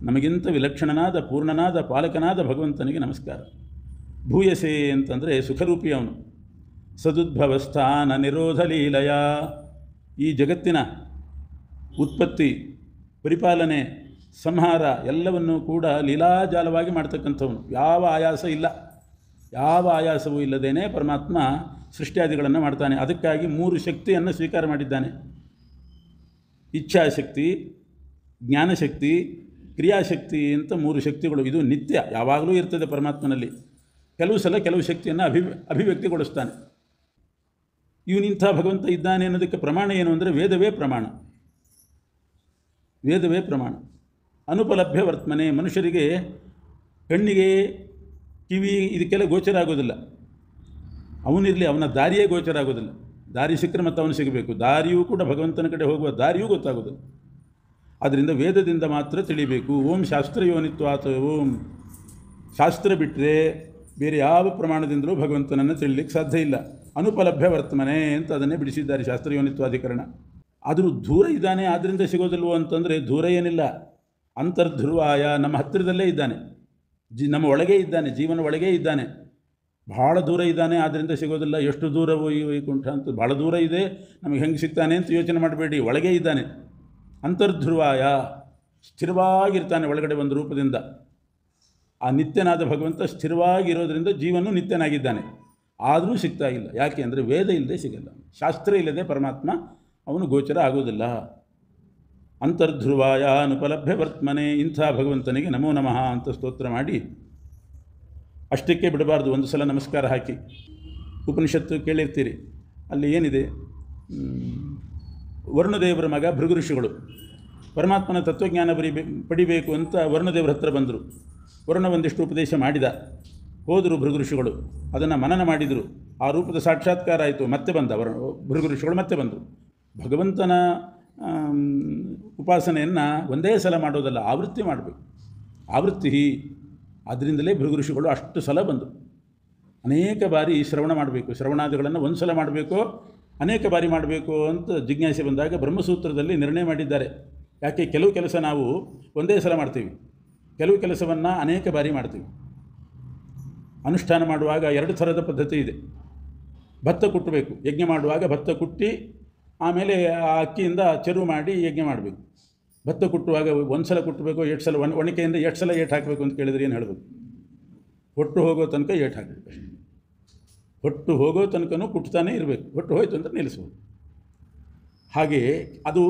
ನಮಗಿಂತ ವಿಲಕ್ಷಣನಾದ ಪೂರ್ಣನಾದ ಪಾಲಕನಾದ ಭಗವಂತನಿಗೆ ನಮಸ್ಕಾರ. ಭೂಯಸೆ ಅಂತಂದರೆ ಸುಖರೂಪಿ ಅವನು. ಸದುದ್ಭವಸ್ಥಾನ ನಿರೋಧ ಲೀಲಯ, ಈ ಜಗತ್ತಿನ ಉತ್ಪತ್ತಿ, ಪರಿಪಾಲನೆ, ಸಂಹಾರ ಎಲ್ಲವನ್ನೂ ಕೂಡ ಲೀಲಾಜಾಲವಾಗಿ ಮಾಡ್ತಕ್ಕಂಥವನು. ಯಾವ ಆಯಾಸ ಇಲ್ಲ, ಯಾವ ಆಯಾಸವೂ ಇಲ್ಲದೇನೆ ಪರಮಾತ್ಮ ಸೃಷ್ಟಿಯಾದಿಗಳನ್ನು ಮಾಡ್ತಾನೆ. ಅದಕ್ಕಾಗಿ 3 ಶಕ್ತಿಯನ್ನು ಸ್ವೀಕಾರ ಮಾಡಿದ್ದಾನೆ. ಇಚ್ಛಾಶಕ್ತಿ, ಜ್ಞಾನಶಕ್ತಿ, ಕ್ರಿಯಾಶಕ್ತಿ ಅಂತ 3 ಶಕ್ತಿಗಳು. ಇದು ನಿತ್ಯ ಯಾವಾಗಲೂ ಇರ್ತದೆ ಪರಮಾತ್ಮನಲ್ಲಿ. ಕೆಲವು ಸಲ ಕೆಲವು ಶಕ್ತಿಯನ್ನು ಅಭಿವ್ಯಕ್ತಿಗೊಳಿಸ್ತಾನೆ. ಇವನಿಂಥ ಭಗವಂತ ಇದ್ದಾನೆ ಅನ್ನೋದಕ್ಕೆ ಪ್ರಮಾಣ ಏನು ಅಂದರೆ ವೇದವೇ ಪ್ರಮಾಣ. ವೇದವೇ ಪ್ರಮಾಣ. ಅನುಪಲಭ್ಯ ವರ್ತಮನೆ, ಮನುಷ್ಯರಿಗೆ ಕಣ್ಣಿಗೆ ಕಿವಿ ಇದಕ್ಕೆಲ್ಲ ಗೋಚರ ಆಗೋದಿಲ್ಲ. ಅವನಿರಲಿ, ಅವನ ದಾರಿಯೇ ಗೋಚರ ಆಗೋದಿಲ್ಲ. ದಾರಿ ಸಿಕ್ಕರೆ ಮತ್ತು ಅವನು ಸಿಗಬೇಕು. ದಾರಿಯೂ ಕೂಡ ಭಗವಂತನ ಕಡೆ ಹೋಗುವ ದಾರಿಯೂ ಗೊತ್ತಾಗೋದಿಲ್ಲ. ಆದ್ದರಿಂದ ವೇದದಿಂದ ಮಾತ್ರ ತಿಳಿಬೇಕು. ಓಂ ಶಾಸ್ತ್ರಯೋನಿತ್ವಾತ್, ಓಂ ಶಾಸ್ತ್ರ ಬಿಟ್ಟರೆ ಬೇರೆ ಯಾವ ಪ್ರಮಾಣದಿಂದಲೂ ಭಗವಂತನನ್ನು ತಿಳಿಲಿಕ್ಕೆ ಸಾಧ್ಯ ಇಲ್ಲ. ಅನುಪಲಭ್ಯ ವರ್ತಮನೆ ಅಂತ ಅದನ್ನೇ ಬಿಡಿಸಿದ್ದಾರೆ ಶಾಸ್ತ್ರಯೋನಿತ್ವಾಧಿಕರಣ. ಆದರೂ ದೂರ ಇದ್ದಾನೆ, ಆದ್ದರಿಂದ ಸಿಗೋದಿಲ್ವೋ ಅಂತಂದರೆ ದೂರ ಏನಿಲ್ಲ. ಅಂತರ್ಧ್ರುವಾಯ, ನಮ್ಮ ಹತ್ತಿರದಲ್ಲೇ ಇದ್ದಾನೆ, ನಮ್ಮ ಒಳಗೇ ಇದ್ದಾನೆ, ಜೀವನ ಒಳಗೇ ಇದ್ದಾನೆ. ಭಾಳ ದೂರ ಇದ್ದಾನೆ, ಆದ್ದರಿಂದ ಸಿಗೋದಿಲ್ಲ. ಎಷ್ಟು ದೂರವೋ ಈ ವೈಕುಂಠ ಅಂತ, ಭಾಳ ದೂರ ಇದೆ, ನಮಗೆ ಹೆಂಗೆ ಸಿಗ್ತಾನೆ ಅಂತ ಯೋಚನೆ ಮಾಡಬೇಡಿ. ಒಳಗೇ ಇದ್ದಾನೆ. ಅಂತರ್ಧ್ರುವಾಯ, ಸ್ಥಿರವಾಗಿರ್ತಾನೆ ಒಳಗಡೆ ಒಂದು ರೂಪದಿಂದ. ಆ ನಿತ್ಯನಾದ ಭಗವಂತ ಸ್ಥಿರವಾಗಿರೋದ್ರಿಂದ ಜೀವನು ನಿತ್ಯನಾಗಿದ್ದಾನೆ. ಆದರೂ ಸಿಗ್ತಾ ಇಲ್ಲ. ಯಾಕೆ ಅಂದರೆ ವೇದ ಇಲ್ಲದೆ ಸಿಗಲ್ಲ, ಶಾಸ್ತ್ರ ಇಲ್ಲದೆ ಪರಮಾತ್ಮ ಅವನು ಗೋಚರ ಆಗೋದಿಲ್ಲ. ಅಂತರ್ಧ್ರುವಾಯ ಅನುಪಲಭ್ಯ ವರ್ತಮನೆ, ಇಂಥ ಭಗವಂತನಿಗೆ ನಮೋ ನಮಃ ಅಂತ ಸ್ತೋತ್ರ ಮಾಡಿ ಅಷ್ಟಕ್ಕೆ ಬಿಡಬಾರ್ದು. ಒಂದು ಸಲ ನಮಸ್ಕಾರ ಹಾಕಿ. ಉಪನಿಷತ್ತು ಕೇಳಿರ್ತೀರಿ, ಅಲ್ಲಿ ಏನಿದೆ, ವರುಣದೇವರ ಮಗ ಭೃಗು ಋಷಿಗಳು ಪರಮಾತ್ಮನ ತತ್ವಜ್ಞಾನ ಪಡಿಬೇಕು ಅಂತ ವರುಣದೇವರ ಹತ್ರ ಬಂದರು. ವರುಣ ಒಂದಿಷ್ಟು ಉಪದೇಶ ಮಾಡಿದ. ಹೋದರು ಭೃಗು ಋಷಿಗಳು, ಅದನ್ನು ಮನನ ಮಾಡಿದರು. ಆ ರೂಪದ ಸಾಕ್ಷಾತ್ಕಾರ ಆಯಿತು. ಮತ್ತೆ ಬಂದ ಭೃಗು ಋಷಿಗಳು, ಮತ್ತೆ ಬಂದರು. ಭಗವಂತನ ಉಪಾಸನೆಯನ್ನು ಒಂದೇ ಸಲ ಮಾಡೋದಲ್ಲ, ಆವೃತ್ತಿ ಮಾಡಬೇಕು. ಆವೃತ್ತಿ. ಅದರಿಂದಲೇ ಭೃಗು ಋಷಿಗಳು ಅಷ್ಟು ಸಲ ಬಂದರು. ಅನೇಕ ಬಾರಿ ಶ್ರವಣ ಮಾಡಬೇಕು. ಶ್ರವಣಾದಿಗಳನ್ನು ಒಂದು ಸಲ ಮಾಡಬೇಕು, ಅನೇಕ ಬಾರಿ ಮಾಡಬೇಕು ಅಂತ ಜಿಜ್ಞಾಸೆ ಬಂದಾಗ ಬ್ರಹ್ಮಸೂತ್ರದಲ್ಲಿ ನಿರ್ಣಯ ಮಾಡಿದ್ದಾರೆ. ಯಾಕೆ ಕೆಲವು ಕೆಲಸ ನಾವು ಒಂದೇ ಸಲ ಮಾಡ್ತೀವಿ, ಕೆಲವು ಕೆಲಸವನ್ನು ಅನೇಕ ಬಾರಿ ಮಾಡ್ತೀವಿ. ಅನುಷ್ಠಾನ ಮಾಡುವಾಗ 2 ಥರದ ಪದ್ಧತಿ ಇದೆ. ಭತ್ತ ಕುಟ್ಟಬೇಕು, ಯಜ್ಞ ಮಾಡುವಾಗ ಭತ್ತ ಕುಟ್ಟಿ ಆಮೇಲೆ ಆ ಅಕ್ಕಿಯಿಂದ ಚೆರು ಮಾಡಿ ಯಜ್ಞ ಮಾಡಬೇಕು. ಭತ್ತ ಕುಟ್ಟುವಾಗ ಒಂದು ಸಲ ಕುಟ್ಟಬೇಕು, 8 ಸಲ ಒಣಕೆಯಿಂದ 8 ಸಲ ಏಟು ಹಾಕಬೇಕು ಅಂತ ಕೇಳಿದ್ರೆ ಏನು ಹೇಳಬೇಕು? ಹೊಟ್ಟು ಹೋಗೋ ತನಕ ಏಟು ಹಾಕಬೇಕು. ಹೊಟ್ಟು ಹೋಗೋ ತನಕನೂ ಕುಟ್ತಾನೇ ಇರಬೇಕು. ಹೊಟ್ಟು ಹೋಯ್ತು ಅಂತ ನಿಲ್ಲಿಸ್ಬೋದು. ಹಾಗೆಯೇ ಅದು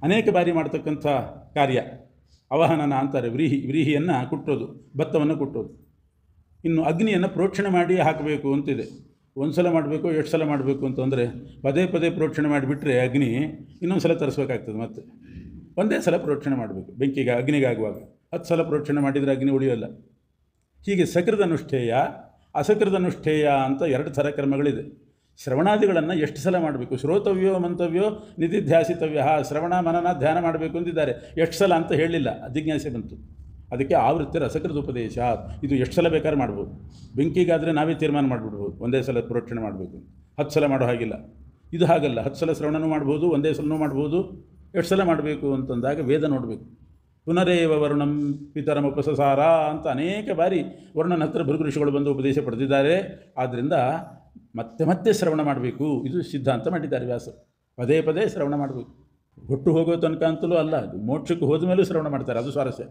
ಅನೇಕ ಬಾರಿ ಮಾಡ್ತಕ್ಕಂಥ ಕಾರ್ಯ. ಅವಹನನ ಅಂತಾರೆ. ವ್ರೀಹಿಯನ್ನು ಕುಟ್ಟೋದು, ಭತ್ತವನ್ನು ಕುಟ್ಟೋದು. ಇನ್ನು ಅಗ್ನಿಯನ್ನು ಪ್ರೋಕ್ಷಣೆ ಮಾಡಿ ಹಾಕಬೇಕು ಅಂತಿದೆ. ಒಂದು ಸಲ ಮಾಡಬೇಕು, 8 ಸಲ ಮಾಡಬೇಕು ಅಂತಂದರೆ ಪದೇ ಪದೇ ಪ್ರೋಕ್ಷಣೆ ಮಾಡಿಬಿಟ್ರೆ ಅಗ್ನಿ ಇನ್ನೊಂದು ಸಲ ತರಿಸ್ಬೇಕಾಗ್ತದೆ. ಮತ್ತೆ ಒಂದೇ ಸಲ ಪ್ರೋಕ್ಷಣೆ ಮಾಡಬೇಕು. ಬೆಂಕಿಗೆ ಅಗ್ನಿಗಾಗುವಾಗ 10 ಸಲ ಪ್ರೋಕ್ಷಣೆ ಮಾಡಿದರೆ ಅಗ್ನಿ ಉಳಿಯೋಲ್ಲ. ಹೀಗೆ ಸಕೃದನುಷ್ಠೇಯ, ಅಸಕೃದನುಷ್ಠೇಯ ಅಂತ 2 ಥರ ಕ್ರಮಗಳಿದೆ. ಶ್ರವಣಾದಿಗಳನ್ನು ಎಷ್ಟು ಸಲ ಮಾಡಬೇಕು? ಶ್ರೋತವ್ಯೋ ಮಂತವ್ಯೋ ನಿಧಿಧ್ಯಾಸಿತವ್ಯ. ಶ್ರವಣ ಮನನ ಧ್ಯಾನ ಮಾಡಬೇಕು ಅಂತಿದ್ದಾರೆ. ಎಷ್ಟು ಸಲ ಅಂತ ಹೇಳಲಿಲ್ಲ, ಜಿಜ್ಞಾಸೆ ಬಂತು. ಅದಕ್ಕೆ ಆವೃತ್ತಿ ರಸಕೃತ ಉಪದೇಶ. ಇದು ಎಷ್ಟು ಸಲ ಬೇಕಾದ್ರೆ ಮಾಡ್ಬೋದು. ಬೆಂಕಿಗಾದರೆ ನಾವೇ ತೀರ್ಮಾನ ಮಾಡಿಬಿಡ್ಬೋದು, ಒಂದೇ ಸಲ ಪ್ರೋಕ್ಷಣೆ ಮಾಡಬೇಕು. 10 ಸಲ ಮಾಡೋ ಹಾಗಿಲ್ಲ. ಇದು ಹಾಗಲ್ಲ, 10 ಸಲ ಶ್ರವಣನೂ ಮಾಡ್ಬೋದು, ಒಂದೇ ಸಲನೂ ಮಾಡ್ಬೋದು. ಎಷ್ಟು ಸಲ ಮಾಡಬೇಕು ಅಂತಂದಾಗ ವೇದ ನೋಡಬೇಕು. ಪುನರೇವ ವರುಣಂ ಪಿತರಂ ಉಪಸಸಾರ ಅಂತ ಅನೇಕ ಬಾರಿ ವರುಣನ ಹತ್ರ ಭೃಗು ಋಷಿಗಳು ಬಂದು ಉಪದೇಶ ಪಡೆದಿದ್ದಾರೆ. ಆದ್ದರಿಂದ ಮತ್ತೆ ಮತ್ತೆ ಶ್ರವಣ ಮಾಡಬೇಕು. ಇದು ಸಿದ್ಧಾಂತ ಮಾಡಿದ್ದಾರೆ ವ್ಯಾಸರು. ಪದೇ ಪದೇ ಶ್ರವಣ ಮಾಡಬೇಕು. ಹೊಟ್ಟು ಹೋಗೋ ತನಕ ಅಂತಲೂ ಅಲ್ಲ, ಮೋಕ್ಷಕ್ಕೆ ಹೋದ ಮೇಲೂ ಶ್ರವಣ ಮಾಡ್ತಾರೆ. ಅದು ಸ್ವಾರಸ್ಯ.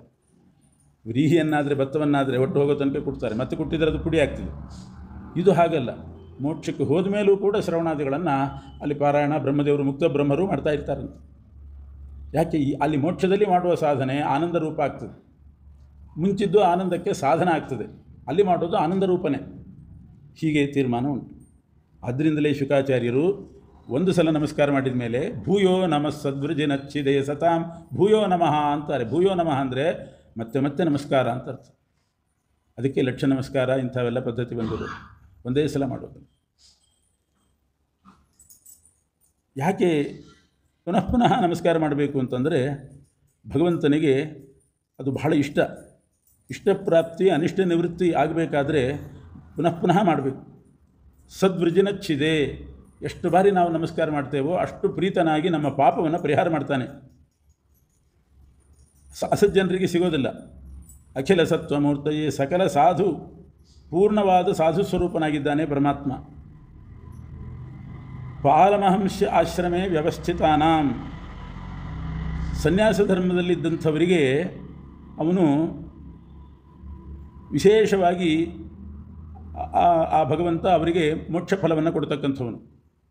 ವ್ರೀಹಿಯನ್ನಾದರೆ ಭತ್ತವನ್ನಾದರೆ ಹೊಟ್ಟು ಹೋಗೋ ತನಕ ಕೊಡ್ತಾರೆ, ಮತ್ತೆ ಕೊಟ್ಟಿದ್ರೆ ಅದು ಪುಡಿ ಆಗ್ತದೆ. ಇದು ಹಾಗಲ್ಲ, ಮೋಕ್ಷಕ್ಕೆ ಹೋದ ಮೇಲೂ ಕೂಡ ಶ್ರವಣಾದಿಗಳನ್ನು ಅಲ್ಲಿ ಪಾರಾಯಣ ಬ್ರಹ್ಮದೇವರು ಮುಕ್ತ ಬ್ರಹ್ಮರು ಮಾಡ್ತಾ ಇರ್ತಾರಂತೆ. ಯಾಕೆ? ಅಲ್ಲಿ ಮೋಕ್ಷದಲ್ಲಿ ಮಾಡುವ ಸಾಧನೆ ಆನಂದ ರೂಪ ಆಗ್ತದೆ. ಮುಂಚಿದ್ದು ಆನಂದಕ್ಕೆ ಸಾಧನ ಆಗ್ತದೆ. ಅಲ್ಲಿ ಮಾಡೋದು ಆನಂದ ರೂಪನೇ. ಹೀಗೆ ತೀರ್ಮಾನ ಉಂಟು. ಆದ್ದರಿಂದಲೇ ಶುಕಾಚಾರ್ಯರು ಒಂದು ಸಲ ನಮಸ್ಕಾರ ಮಾಡಿದ ಮೇಲೆ ಭೂಯೋ ನಮಃ ಸದ್ವೃಜಿನಚ್ಚಿದೆ ಸತಾಂ ಭೂಯೋ ನಮಃ ಅಂತಾರೆ. ಭೂಯೋ ನಮಃ ಅಂದರೆ ಮತ್ತೆ ಮತ್ತೆ ನಮಸ್ಕಾರ ಅಂತ ಅರ್ಥ. ಅದಕ್ಕೆ ಲಕ್ಷ ನಮಸ್ಕಾರ ಇಂಥವೆಲ್ಲ ಪದ್ಧತಿ ಬಂದಿರೋದು, ಒಂದೇ ಸಲ ಮಾಡೋದು. ಯಾಕೆ ಪುನಃ ಪುನಃ ನಮಸ್ಕಾರ ಮಾಡಬೇಕು ಅಂತಂದರೆ ಭಗವಂತನಿಗೆ ಅದು ಬಹಳ ಇಷ್ಟ. ಇಷ್ಟಪ್ರಾಪ್ತಿ ಅನಿಷ್ಟ ನಿವೃತ್ತಿ ಆಗಬೇಕಾದ್ರೆ ಪುನಃ ಪುನಃ ಮಾಡಬೇಕು. ಸದ್ವೃಜಿನಚ್ಚಿದೆ, ಎಷ್ಟು ಬಾರಿ ನಾವು ನಮಸ್ಕಾರ ಮಾಡ್ತೇವೋ ಅಷ್ಟು ಪ್ರೀತನಾಗಿ ನಮ್ಮ ಪಾಪವನ್ನು ಪರಿಹಾರ ಮಾಡ್ತಾನೆ. ಅಸಜ್ಜನರಿಗೆ ಸಿಗೋದಿಲ್ಲ. ಅಖಿಲ ಸತ್ವಮೂರ್ತಯೇ ಸಕಲ ಸಾಧು ಪೂರ್ಣವಾದ ಸಾಧು ಸ್ವರೂಪನಾಗಿದ್ದಾನೆ ಪರಮಾತ್ಮ. ಪಾರಮಹಂಸ ಆಶ್ರಮೇ ವ್ಯವಸ್ಥಿತಾನಾಂ, ಸನ್ಯಾಸ ಧರ್ಮದಲ್ಲಿದ್ದಂಥವರಿಗೆ ಅವನು ವಿಶೇಷವಾಗಿ ಆ ಭಗವಂತ ಅವರಿಗೆ ಮೋಕ್ಷ ಫಲವನ್ನು ಕೊಡ್ತಕ್ಕಂಥವನು.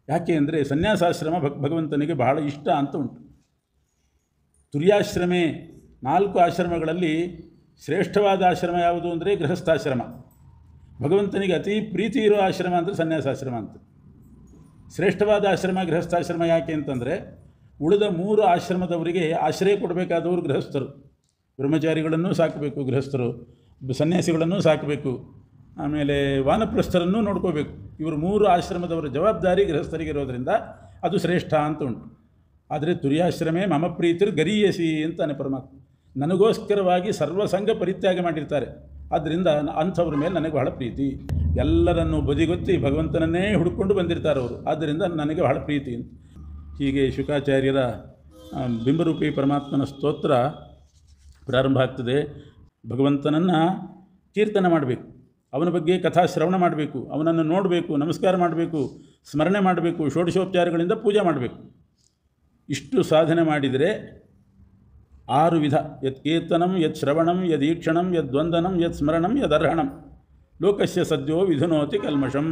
ಯಾಕೆ ಅಂದರೆ ಸನ್ಯಾಸಾಶ್ರಮ ಭಗವಂತನಿಗೆ ಬಹಳ ಇಷ್ಟ ಅಂತ ಉಂಟು. ತುರ್ಯಾಶ್ರಮೇ, 4 ಆಶ್ರಮಗಳಲ್ಲಿ ಶ್ರೇಷ್ಠವಾದ ಆಶ್ರಮ ಯಾವುದು ಅಂದರೆ ಗೃಹಸ್ಥಾಶ್ರಮ. ಭಗವಂತನಿಗೆ ಅತಿ ಪ್ರೀತಿ ಇರೋ ಆಶ್ರಮ ಅಂದರೆ ಸನ್ಯಾಸಾಶ್ರಮ ಅಂತ. ಶ್ರೇಷ್ಠವಾದ ಆಶ್ರಮ ಗೃಹಸ್ಥಾಶ್ರಮ ಯಾಕೆ ಅಂತಂದರೆ ಉಳಿದ 3 ಆಶ್ರಮದವರಿಗೆ ಆಶ್ರಯ ಕೊಡಬೇಕಾದವರು ಗೃಹಸ್ಥರು. ಬ್ರಹ್ಮಚಾರಿಗಳನ್ನೂ ಸಾಕಬೇಕು ಗೃಹಸ್ಥರು, ಸನ್ಯಾಸಿಗಳನ್ನೂ ಸಾಕಬೇಕು, ಆಮೇಲೆ ವಾನಪ್ರಸ್ಥರನ್ನೂ ನೋಡ್ಕೋಬೇಕು. ಇವರು 3 ಆಶ್ರಮದವರ ಜವಾಬ್ದಾರಿ ಗೃಹಸ್ಥರಿಗೆ ಇರೋದರಿಂದ ಅದು ಶ್ರೇಷ್ಠ ಅಂತ ಉಂಟು. ಆದರೆ ತುರ್ಯಾಶ್ರಮೇ ಮಮ ಪ್ರೀತಿರ್ ಗರೀಯಸಿ ಅಂತಾನೆ ಪರಮಾತ್ಮ. ನನಗೋಸ್ಕರವಾಗಿ ಸರ್ವಸಂಗ ಪರಿತ್ಯಾಗ ಮಾಡಿರ್ತಾರೆ. ಆದ್ದರಿಂದ ಅಂಥವ್ರ ಮೇಲೆ ನನಗೆ ಬಹಳ ಪ್ರೀತಿ. ಎಲ್ಲರನ್ನೂ ಬದಿಗೊತ್ತಿ ಭಗವಂತನನ್ನೇ ಹುಡುಕೊಂಡು ಬಂದಿರ್ತಾರೆ ಅವರು. ಆದ್ದರಿಂದ ನನಗೆ ಬಹಳ ಪ್ರೀತಿ ಅಂತ. ಹೀಗೆ ಶುಕಾಚಾರ್ಯರ ಬಿಂಬರೂಪಿ ಪರಮಾತ್ಮನ ಸ್ತೋತ್ರ ಪ್ರಾರಂಭ ಆಗ್ತದೆ. ಭಗವಂತನನ್ನು ಕೀರ್ತನೆ ಮಾಡಬೇಕು, ಅವನ ಬಗ್ಗೆ ಕಥಾಶ್ರವಣ ಮಾಡಬೇಕು, ಅವನನ್ನು ನೋಡಬೇಕು, ನಮಸ್ಕಾರ ಮಾಡಬೇಕು, ಸ್ಮರಣೆ ಮಾಡಬೇಕು, ಷೋಡಶೋಪಚಾರಗಳಿಂದ ಪೂಜೆ ಮಾಡಬೇಕು. ಇಷ್ಟು ಸಾಧನೆ ಮಾಡಿದರೆ 6 ವಿಧ: ಯತ್ ಕೀರ್ತನಂ, ಯತ್ ಶ್ರವಣಂ, ಯದೀಕ್ಷಣಂ, ಯದ್ವಂದನಂ, ಯತ್ ಸ್ಮರಣಂ, ಯದರ್ಹಣಂ ಲೋಕಸ್ಯ ಸದ್ಯೋ ವಿಧುನೋತಿ ಕಲ್ಮಷಂ.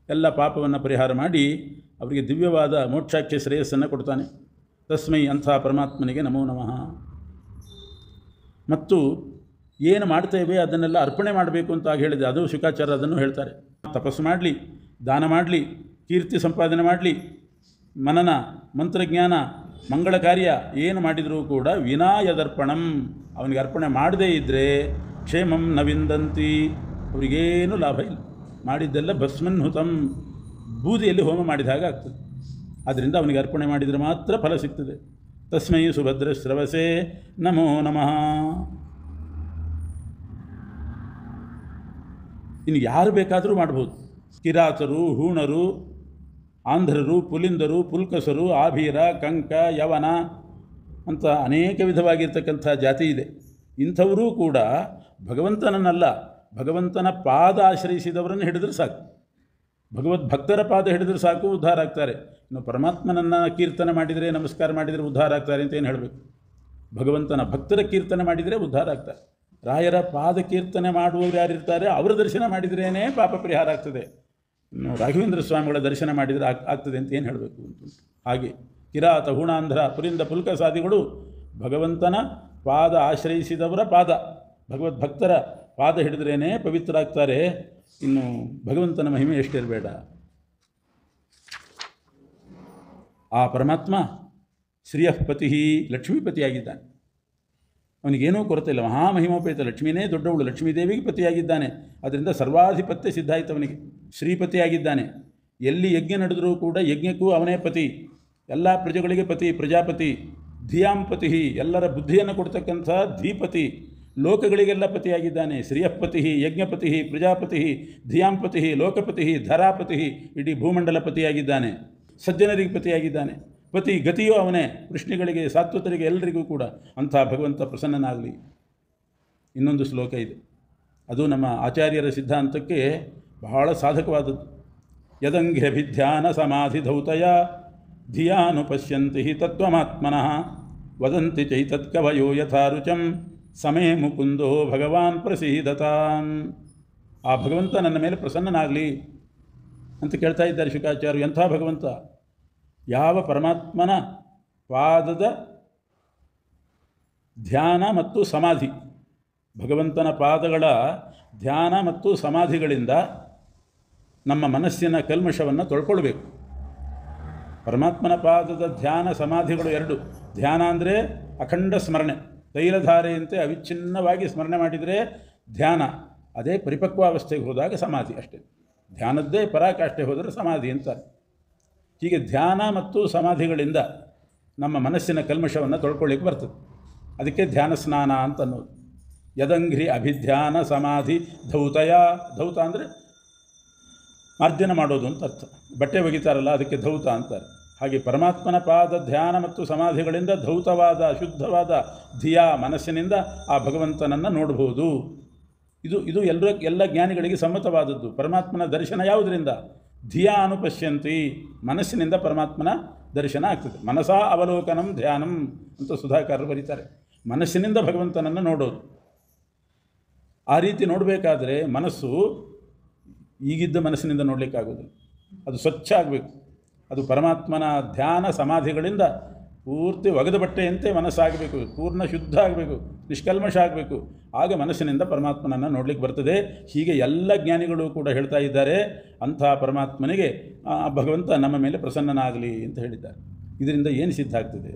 ಎಲ್ಲ ಪಾಪವನ್ನು ಪರಿಹಾರ ಮಾಡಿ ಅವರಿಗೆ ದಿವ್ಯವಾದ ಮೋಕ್ಷಾಖ್ಯ ಶ್ರೇಯಸ್ಸನ್ನು ಕೊಡ್ತಾನೆ. ತಸ್ಮೈ, ಅಂಥ ಪರಮಾತ್ಮನಿಗೆ ನಮೋ ನಮಃ. ಮತ್ತು ಏನು ಮಾಡ್ತೇವೆ ಅದನ್ನೆಲ್ಲ ಅರ್ಪಣೆ ಮಾಡಬೇಕು ಅಂತ ಹೇಳಿದೆ. ಅದು ಶುಕಾಚಾರ್ಯ ಅದನ್ನು ಹೇಳ್ತಾರೆ. ತಪಸ್ಸು ಮಾಡಲಿ, ದಾನ ಮಾಡಲಿ, ಕೀರ್ತಿ ಸಂಪಾದನೆ ಮಾಡಲಿ, ಮನನ ಮಂತ್ರಜ್ಞಾನ ಮಂಗಳ ಕಾರ್ಯ ಏನು ಮಾಡಿದರೂ ಕೂಡ ವಿನಾಯದರ್ಪಣಂ, ಅವನಿಗೆ ಅರ್ಪಣೆ ಮಾಡದೇ ಇದ್ದರೆ ಕ್ಷೇಮಂ ನ ವಿಂದಂತಿ, ಅವರಿಗೇನೂ ಲಾಭ ಇಲ್ಲ. ಮಾಡಿದ್ದೆಲ್ಲ ಭಸ್ಮನ್ಹುತಂ, ಬೂದಿಯಲ್ಲಿ ಹೋಮ ಮಾಡಿದ ಹಾಗೆ ಆಗ್ತದೆ. ಆದ್ದರಿಂದ ಅವನಿಗೆ ಅರ್ಪಣೆ ಮಾಡಿದರೆ ಮಾತ್ರ ಫಲ ಸಿಗ್ತದೆ. ತಸ್ಮೈ ಸುಭದ್ರ ಶ್ರವಸೇ ನಮೋ ನಮಃ. ಇನ್ನು ಯಾರು ಬೇಕಾದರೂ ಮಾಡ್ಬೋದು. ಕಿರಾತರು, ಹೂಣರು, ಆಂಧ್ರರು, ಪುಲಿಂದರು, ಪುಲ್ಕಸರು, ಆಭೀರ, ಕಂಕ, ಯವನ ಅಂತ ಅನೇಕ ವಿಧವಾಗಿರ್ತಕ್ಕಂಥ ಜಾತಿ ಇದೆ. ಇಂಥವರೂ ಕೂಡ ಭಗವಂತನನ್ನಲ್ಲ, ಭಗವಂತನ ಪಾದ ಆಶ್ರಯಿಸಿದವರನ್ನು ಹಿಡಿದ್ರೆ ಸಾಕು. ಭಗವದ್ಭಕ್ತರ ಪಾದ ಹಿಡಿದ್ರೆ ಸಾಕು, ಉದ್ಧಾರ ಆಗ್ತಾರೆ. ಇನ್ನು ಪರಮಾತ್ಮನನ್ನು ಕೀರ್ತನೆ ಮಾಡಿದರೆ, ನಮಸ್ಕಾರ ಮಾಡಿದರೆ ಉದ್ಧಾರ ಆಗ್ತಾರೆ ಅಂತ ಏನು ಹೇಳಬೇಕು? ಭಗವಂತನ ಭಕ್ತರ ಕೀರ್ತನೆ ಮಾಡಿದರೆ ಉದ್ಧಾರ ಆಗ್ತಾರೆ. ರಾಯರ ಪಾದ ಕೀರ್ತನೆ ಮಾಡುವವರು ಯಾರಿರ್ತಾರೆ ಅವರ ದರ್ಶನ ಮಾಡಿದ್ರೇ ಪಾಪ ಪರಿಹಾರ ಆಗ್ತದೆ. ಇನ್ನು ರಾಘವೇಂದ್ರ ಸ್ವಾಮಿಗಳ ದರ್ಶನ ಮಾಡಿದರೆ ಆಗ್ತದೆ ಅಂತ ಏನು ಹೇಳಬೇಕು ಅಂತ. ಹಾಗೆ ಕಿರಾತ, ಹೂಣಾಂಧ್ರ, ಪುಲಿಂದ, ಪುಲ್ಕಸಾದಿಗಳು ಭಗವಂತನ ಪಾದ ಆಶ್ರಯಿಸಿದವರ ಪಾದ, ಭಗವದ್ಭಕ್ತರ ಪಾದ ಹಿಡಿದ್ರೇ ಪವಿತ್ರ ಆಗ್ತಾರೆ. ಇನ್ನು ಭಗವಂತನ ಮಹಿಮೆ ಎಷ್ಟಿರಬೇಡ. ಆ ಪರಮಾತ್ಮ ಶ್ರೀಯಃಪತಿ, ಲಕ್ಷ್ಮೀಪತಿಯಾಗಿದ್ದಾನೆ. ಅವನಿಗೇನೂ ಕೊರತೆ ಇಲ್ಲ. ಮಹಾಮಹಿಮೋಪೇತ, ಲಕ್ಷ್ಮೀನೇ ದೊಡ್ಡವಳು, ಲಕ್ಷ್ಮೀದೇವಿಗೆ ಪತಿಯಾಗಿದ್ದಾನೆ. ಅದರಿಂದ ಸರ್ವಾಧಿಪತ್ಯ ಸಿದ್ಧ ಆಯಿತು ಅವನಿಗೆ. ಶ್ರೀಪತಿಯಾಗಿದ್ದಾನೆ. ಎಲ್ಲಿ ಯಜ್ಞ ನಡೆದರೂ ಕೂಡ ಯಜ್ಞಕ್ಕೂ ಅವನೇ ಪತಿ, ಎಲ್ಲ ಪ್ರಜೆಗಳಿಗೆ ಪತಿ, ಪ್ರಜಾಪತಿ. ಧಿಯಾಂಪತಿ, ಎಲ್ಲರ ಬುದ್ಧಿಯನ್ನು ಕೊಡ್ತಕ್ಕಂಥ ಧೀಪತಿ, ಲೋಕಗಳಿಗೆಲ್ಲ ಪತಿಯಾಗಿದ್ದಾನೆ. ಶ್ರೀಯಃಪತಿ, ಯಜ್ಞಪತಿ, ಪ್ರಜಾಪತಿ, ಧಿಯಾಂಪತಿ, ಲೋಕಪತಿ, ಧರಾಪತಿ, ಇಡೀ ಭೂಮಂಡಲ ಪತಿಯಾಗಿದ್ದಾನೆ. ಸಜ್ಜನರಿಗೆ ಪತಿಯಾಗಿದ್ದಾನೆ. ಪತಿ ಗತಿಯೂ ಅವನೇ, ಕೃಷ್ಣಿಗಳಿಗೆ, ಸಾತ್ವತರಿಗೆ, ಎಲ್ಲರಿಗೂ ಕೂಡ. ಅಂಥ ಭಗವಂತ ಪ್ರಸನ್ನನಾಗಲಿ. ಇನ್ನೊಂದು ಶ್ಲೋಕ ಇದೆ, ಅದು ನಮ್ಮ ಆಚಾರ್ಯರ ಸಿದ್ಧಾಂತಕ್ಕೆ ಬಹಳ ಸಾಧಕವಾದದ್ದು. ಯದಂಘ್ಯಭಿಧ್ಯಾನ ಸಮಾಧಿ ಧೌತಯ ಧಿಯಾನುಪಶ್ಯಂತಿ ಹಿ ತತ್ವಮಾತ್ಮನಃ ವದಂತಿ ಚೈತತ್ಕವಯೋ ಯಥಾರುಚಂ ಸಮೇ ಮುಕುಂದೋ ಭಗವಾನ್ ಪ್ರಸೀದತಾಂ. ಆ ಭಗವಂತ ನನ್ನ ಮೇಲೆ ಪ್ರಸನ್ನನಾಗಲಿ ಅಂತ ಕೇಳ್ತಾ ಇದ್ದಾರೆ ಶುಕಾಚಾರ್ಯರು. ಎಂಥ ಭಗವಂತ! ಯಾವ ಪರಮಾತ್ಮನ ಪಾದದ ಧ್ಯಾನ ಮತ್ತು ಸಮಾಧಿ, ಭಗವಂತನ ಪಾದಗಳ ಧ್ಯಾನ ಮತ್ತು ಸಮಾಧಿಗಳಿಂದ ನಮ್ಮ ಮನಸ್ಸಿನ ಕಲ್ಮಶವನ್ನು ತೊಳ್ಕೊಳ್ಬೇಕು. ಪರಮಾತ್ಮನ ಪಾದದ ಧ್ಯಾನ ಸಮಾಧಿಗಳು ಎರಡು. ಧ್ಯಾನ ಅಂದರೆ ಅಖಂಡ ಸ್ಮರಣೆ, ತೈಲಧಾರೆಯಂತೆ ಅವಿಚ್ಛಿನ್ನವಾಗಿ ಸ್ಮರಣೆ ಮಾಡಿದರೆ ಧ್ಯಾನ. ಅದೇ ಪರಿಪಕ್ವಾವಸ್ಥೆಗೆ ಹೋದಾಗ ಸಮಾಧಿ ಅಷ್ಟೇ. ಧ್ಯಾನದ್ದೇ ಪರಾಕಾಷ್ಠೆ ಹೋದರೆ ಸಮಾಧಿ ಅಂತಾರೆ. ಹೀಗೆ ಧ್ಯಾನ ಮತ್ತು ಸಮಾಧಿಗಳಿಂದ ನಮ್ಮ ಮನಸ್ಸಿನ ಕಲ್ಮಶವನ್ನು ತೊಳ್ಕೊಳ್ಳಿಕ್ಕೆ ಬರ್ತದೆ. ಅದಕ್ಕೆ ಧ್ಯಾನ ಸ್ನಾನ ಅಂತ ಅನ್ನೋದು. ಯದಂಘ್ರಿ ಅಭಿಧ್ಯಾನ ಸಮಾಧಿ ಧೌತಯ. ಧೌತ ಅಂದರೆ ಮಾರ್ಜನ ಮಾಡೋದು ಅಂತ ಅರ್ಥ. ಬಟ್ಟೆ ಒಗಿತಾರಲ್ಲ ಅದಕ್ಕೆ ಧೌತ ಅಂತಾರೆ. ಹಾಗೆ ಪರಮಾತ್ಮನ ಪಾದ ಧ್ಯಾನ ಮತ್ತು ಸಮಾಧಿಗಳಿಂದ ಧೌತವಾದ ಶುದ್ಧವಾದ ಧಿಯಾ ಮನಸ್ಸಿನಿಂದ ಆ ಭಗವಂತನನ್ನು ನೋಡ್ಬೋದು. ಇದು ಎಲ್ಲ ಜ್ಞಾನಿಗಳಿಗೆ ಸಮ್ಮತವಾದದ್ದು. ಪರಮಾತ್ಮನ ದರ್ಶನ ಯಾವುದರಿಂದ? ಧಿಯಾ ಅನುಪಶ್ಯಂತಿ, ಮನಸ್ಸಿನಿಂದ ಪರಮಾತ್ಮನ ದರ್ಶನ ಆಗ್ತದೆ. ಮನಸಾ ಅವಲೋಕನಂ ಧ್ಯಾನಂ ಅಂತ ಸುಧಾಕರರು ಬರೀತಾರೆ. ಮನಸ್ಸಿನಿಂದ ಭಗವಂತನನ್ನು ನೋಡೋದು. ಆ ರೀತಿ ನೋಡಬೇಕಾದ್ರೆ ಮನಸ್ಸು ಈಗಿದ್ದ ಮನಸ್ಸಿನಿಂದ ನೋಡಲಿಕ್ಕಾಗೋದಿಲ್ಲ. ಅದು ಸ್ವಚ್ಛ ಆಗಬೇಕು. ಅದು ಪರಮಾತ್ಮನ ಧ್ಯಾನ ಸಮಾಧಿಗಳಿಂದ ಪೂರ್ತಿ ಒಗೆದ ಬಟ್ಟೆಯಂತೆ ಮನಸ್ಸಾಗಬೇಕು, ಪೂರ್ಣ ಶುದ್ಧ ಆಗಬೇಕು, ನಿಷ್ಕಲ್ಮಶ ಆಗಬೇಕು. ಆಗ ಮನಸ್ಸಿನಿಂದ ಪರಮಾತ್ಮನನ್ನು ನೋಡಲಿಕ್ಕೆ ಬರ್ತದೆ. ಹೀಗೆ ಎಲ್ಲ ಜ್ಞಾನಿಗಳು ಕೂಡ ಹೇಳ್ತಾ ಇದ್ದಾರೆ, ಅಂಥ ಪರಮಾತ್ಮನಿಗೆ ಭಗವಂತ ನಮ್ಮ ಮೇಲೆ ಪ್ರಸನ್ನನಾಗಲಿ ಅಂತ ಹೇಳಿದ್ದಾರೆ. ಇದರಿಂದ ಏನು ಸಿದ್ಧ ಆಗ್ತದೆ?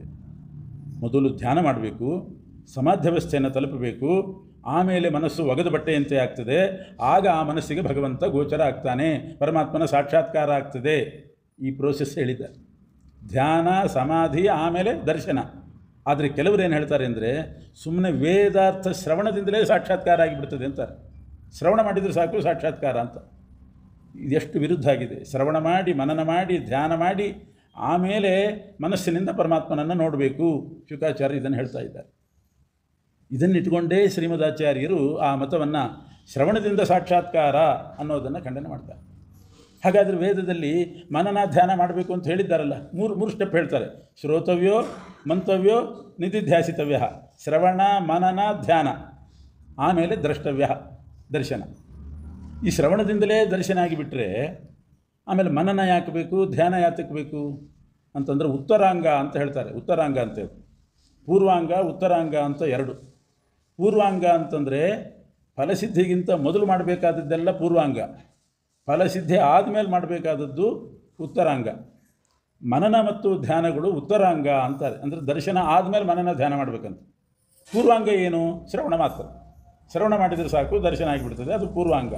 ಮೊದಲು ಧ್ಯಾನ ಮಾಡಬೇಕು, ಸಮಾಧ್ಯವಸ್ಥೆಯನ್ನು ತಲುಪಬೇಕು, ಆಮೇಲೆ ಮನಸ್ಸು ಒಗೆದ ಬಟ್ಟೆಯಂತೆ ಆಗ್ತದೆ. ಆಗ ಆ ಮನಸ್ಸಿಗೆ ಭಗವಂತ ಗೋಚರ ಆಗ್ತಾನೆ, ಪರಮಾತ್ಮನ ಸಾಕ್ಷಾತ್ಕಾರ ಆಗ್ತದೆ. ಈ ಪ್ರೋಸೆಸ್ ಹೇಳಿದ್ದಾರೆ. ಧ್ಯಾನ ಸಮಾಧಿ ಆಮೇಲೆ ದರ್ಶನ. ಆದರೆ ಕೆಲವರು ಏನು ಹೇಳ್ತಾರೆ ಅಂದರೆ, ಸುಮ್ಮನೆ ವೇದಾರ್ಥ ಶ್ರವಣದಿಂದಲೇ ಸಾಕ್ಷಾತ್ಕಾರ ಆಗಿಬಿಡ್ತದೆ ಅಂತಾರೆ. ಶ್ರವಣ ಮಾಡಿದರೆ ಸಾಕು ಸಾಕ್ಷಾತ್ಕಾರ ಅಂತ. ಇದೆಷ್ಟು ವಿರುದ್ಧ ಆಗಿದೆ. ಶ್ರವಣ ಮಾಡಿ, ಮನನ ಮಾಡಿ, ಧ್ಯಾನ ಮಾಡಿ ಆಮೇಲೆ ಮನಸ್ಸಿನಿಂದ ಪರಮಾತ್ಮನನ್ನು ನೋಡಬೇಕು. ಶುಕಾಚಾರ್ಯ ಇದನ್ನು ಹೇಳ್ತಾ ಇದ್ದಾರೆ. ಇದನ್ನಿಟ್ಟುಕೊಂಡೇ ಶ್ರೀಮದಾಚಾರ್ಯರು ಆ ಮತವನ್ನು ಶ್ರವಣದಿಂದ ಸಾಕ್ಷಾತ್ಕಾರ ಅನ್ನೋದನ್ನು ಖಂಡನೆ ಮಾಡ್ತಾರೆ. ಹಾಗಾದರೆ ವೇದದಲ್ಲಿ ಮನನ ಧ್ಯಾನ ಮಾಡಬೇಕು ಅಂತ ಹೇಳಿದ್ದಾರಲ್ಲ, ಮೂರು ಸ್ಟೆಪ್ ಹೇಳ್ತಾರೆ. ಶ್ರೋತವ್ಯೋ ಮಂತವ್ಯೋ ನಿಧಿಧ್ಯಾಸಿತವ್ಯ. ಶ್ರವಣ ಮನನ ಧ್ಯಾನ, ಆಮೇಲೆ ದ್ರಷ್ಟವ್ಯ ದರ್ಶನ. ಈ ಶ್ರವಣದಿಂದಲೇ ದರ್ಶನ ಆಗಿಬಿಟ್ರೆ ಆಮೇಲೆ ಮನನ ಯಾಕೆ ಬೇಕು, ಧ್ಯಾನ ಯಾತಕ್ಕೆ ಬೇಕು ಅಂತಂದರೆ ಉತ್ತರಾಂಗ ಅಂತ ಹೇಳ್ತಾರೆ. ಉತ್ತರಾಂಗ ಅಂತ ಹೇಳಿ ಪೂರ್ವಾಂಗ ಉತ್ತರಾಂಗ ಅಂತ ಎರಡು. ಪೂರ್ವಾಂಗ ಅಂತಂದರೆ ಫಲಸಿದ್ಧಿಗಿಂತ ಮೊದಲು ಮಾಡಬೇಕಾದದ್ದೆಲ್ಲ ಪೂರ್ವಾಂಗ, ಫಲಸಿದ್ಧಿ ಆದಮೇಲೆ ಮಾಡಬೇಕಾದದ್ದು ಉತ್ತರಾಂಗ. ಮನನ ಮತ್ತು ಧ್ಯಾನಗಳು ಉತ್ತರಾಂಗ ಅಂತಾರೆ. ಅಂದರೆ ದರ್ಶನ ಆದಮೇಲೆ ಮನನ ಧ್ಯಾನ ಮಾಡಬೇಕಂತ. ಪೂರ್ವಾಂಗ ಏನು? ಶ್ರವಣ ಮಾತ್ರ. ಶ್ರವಣ ಮಾಡಿದರೆ ಸಾಕು, ದರ್ಶನ ಆಗಿಬಿಡ್ತದೆ, ಅದು ಪೂರ್ವಾಂಗ.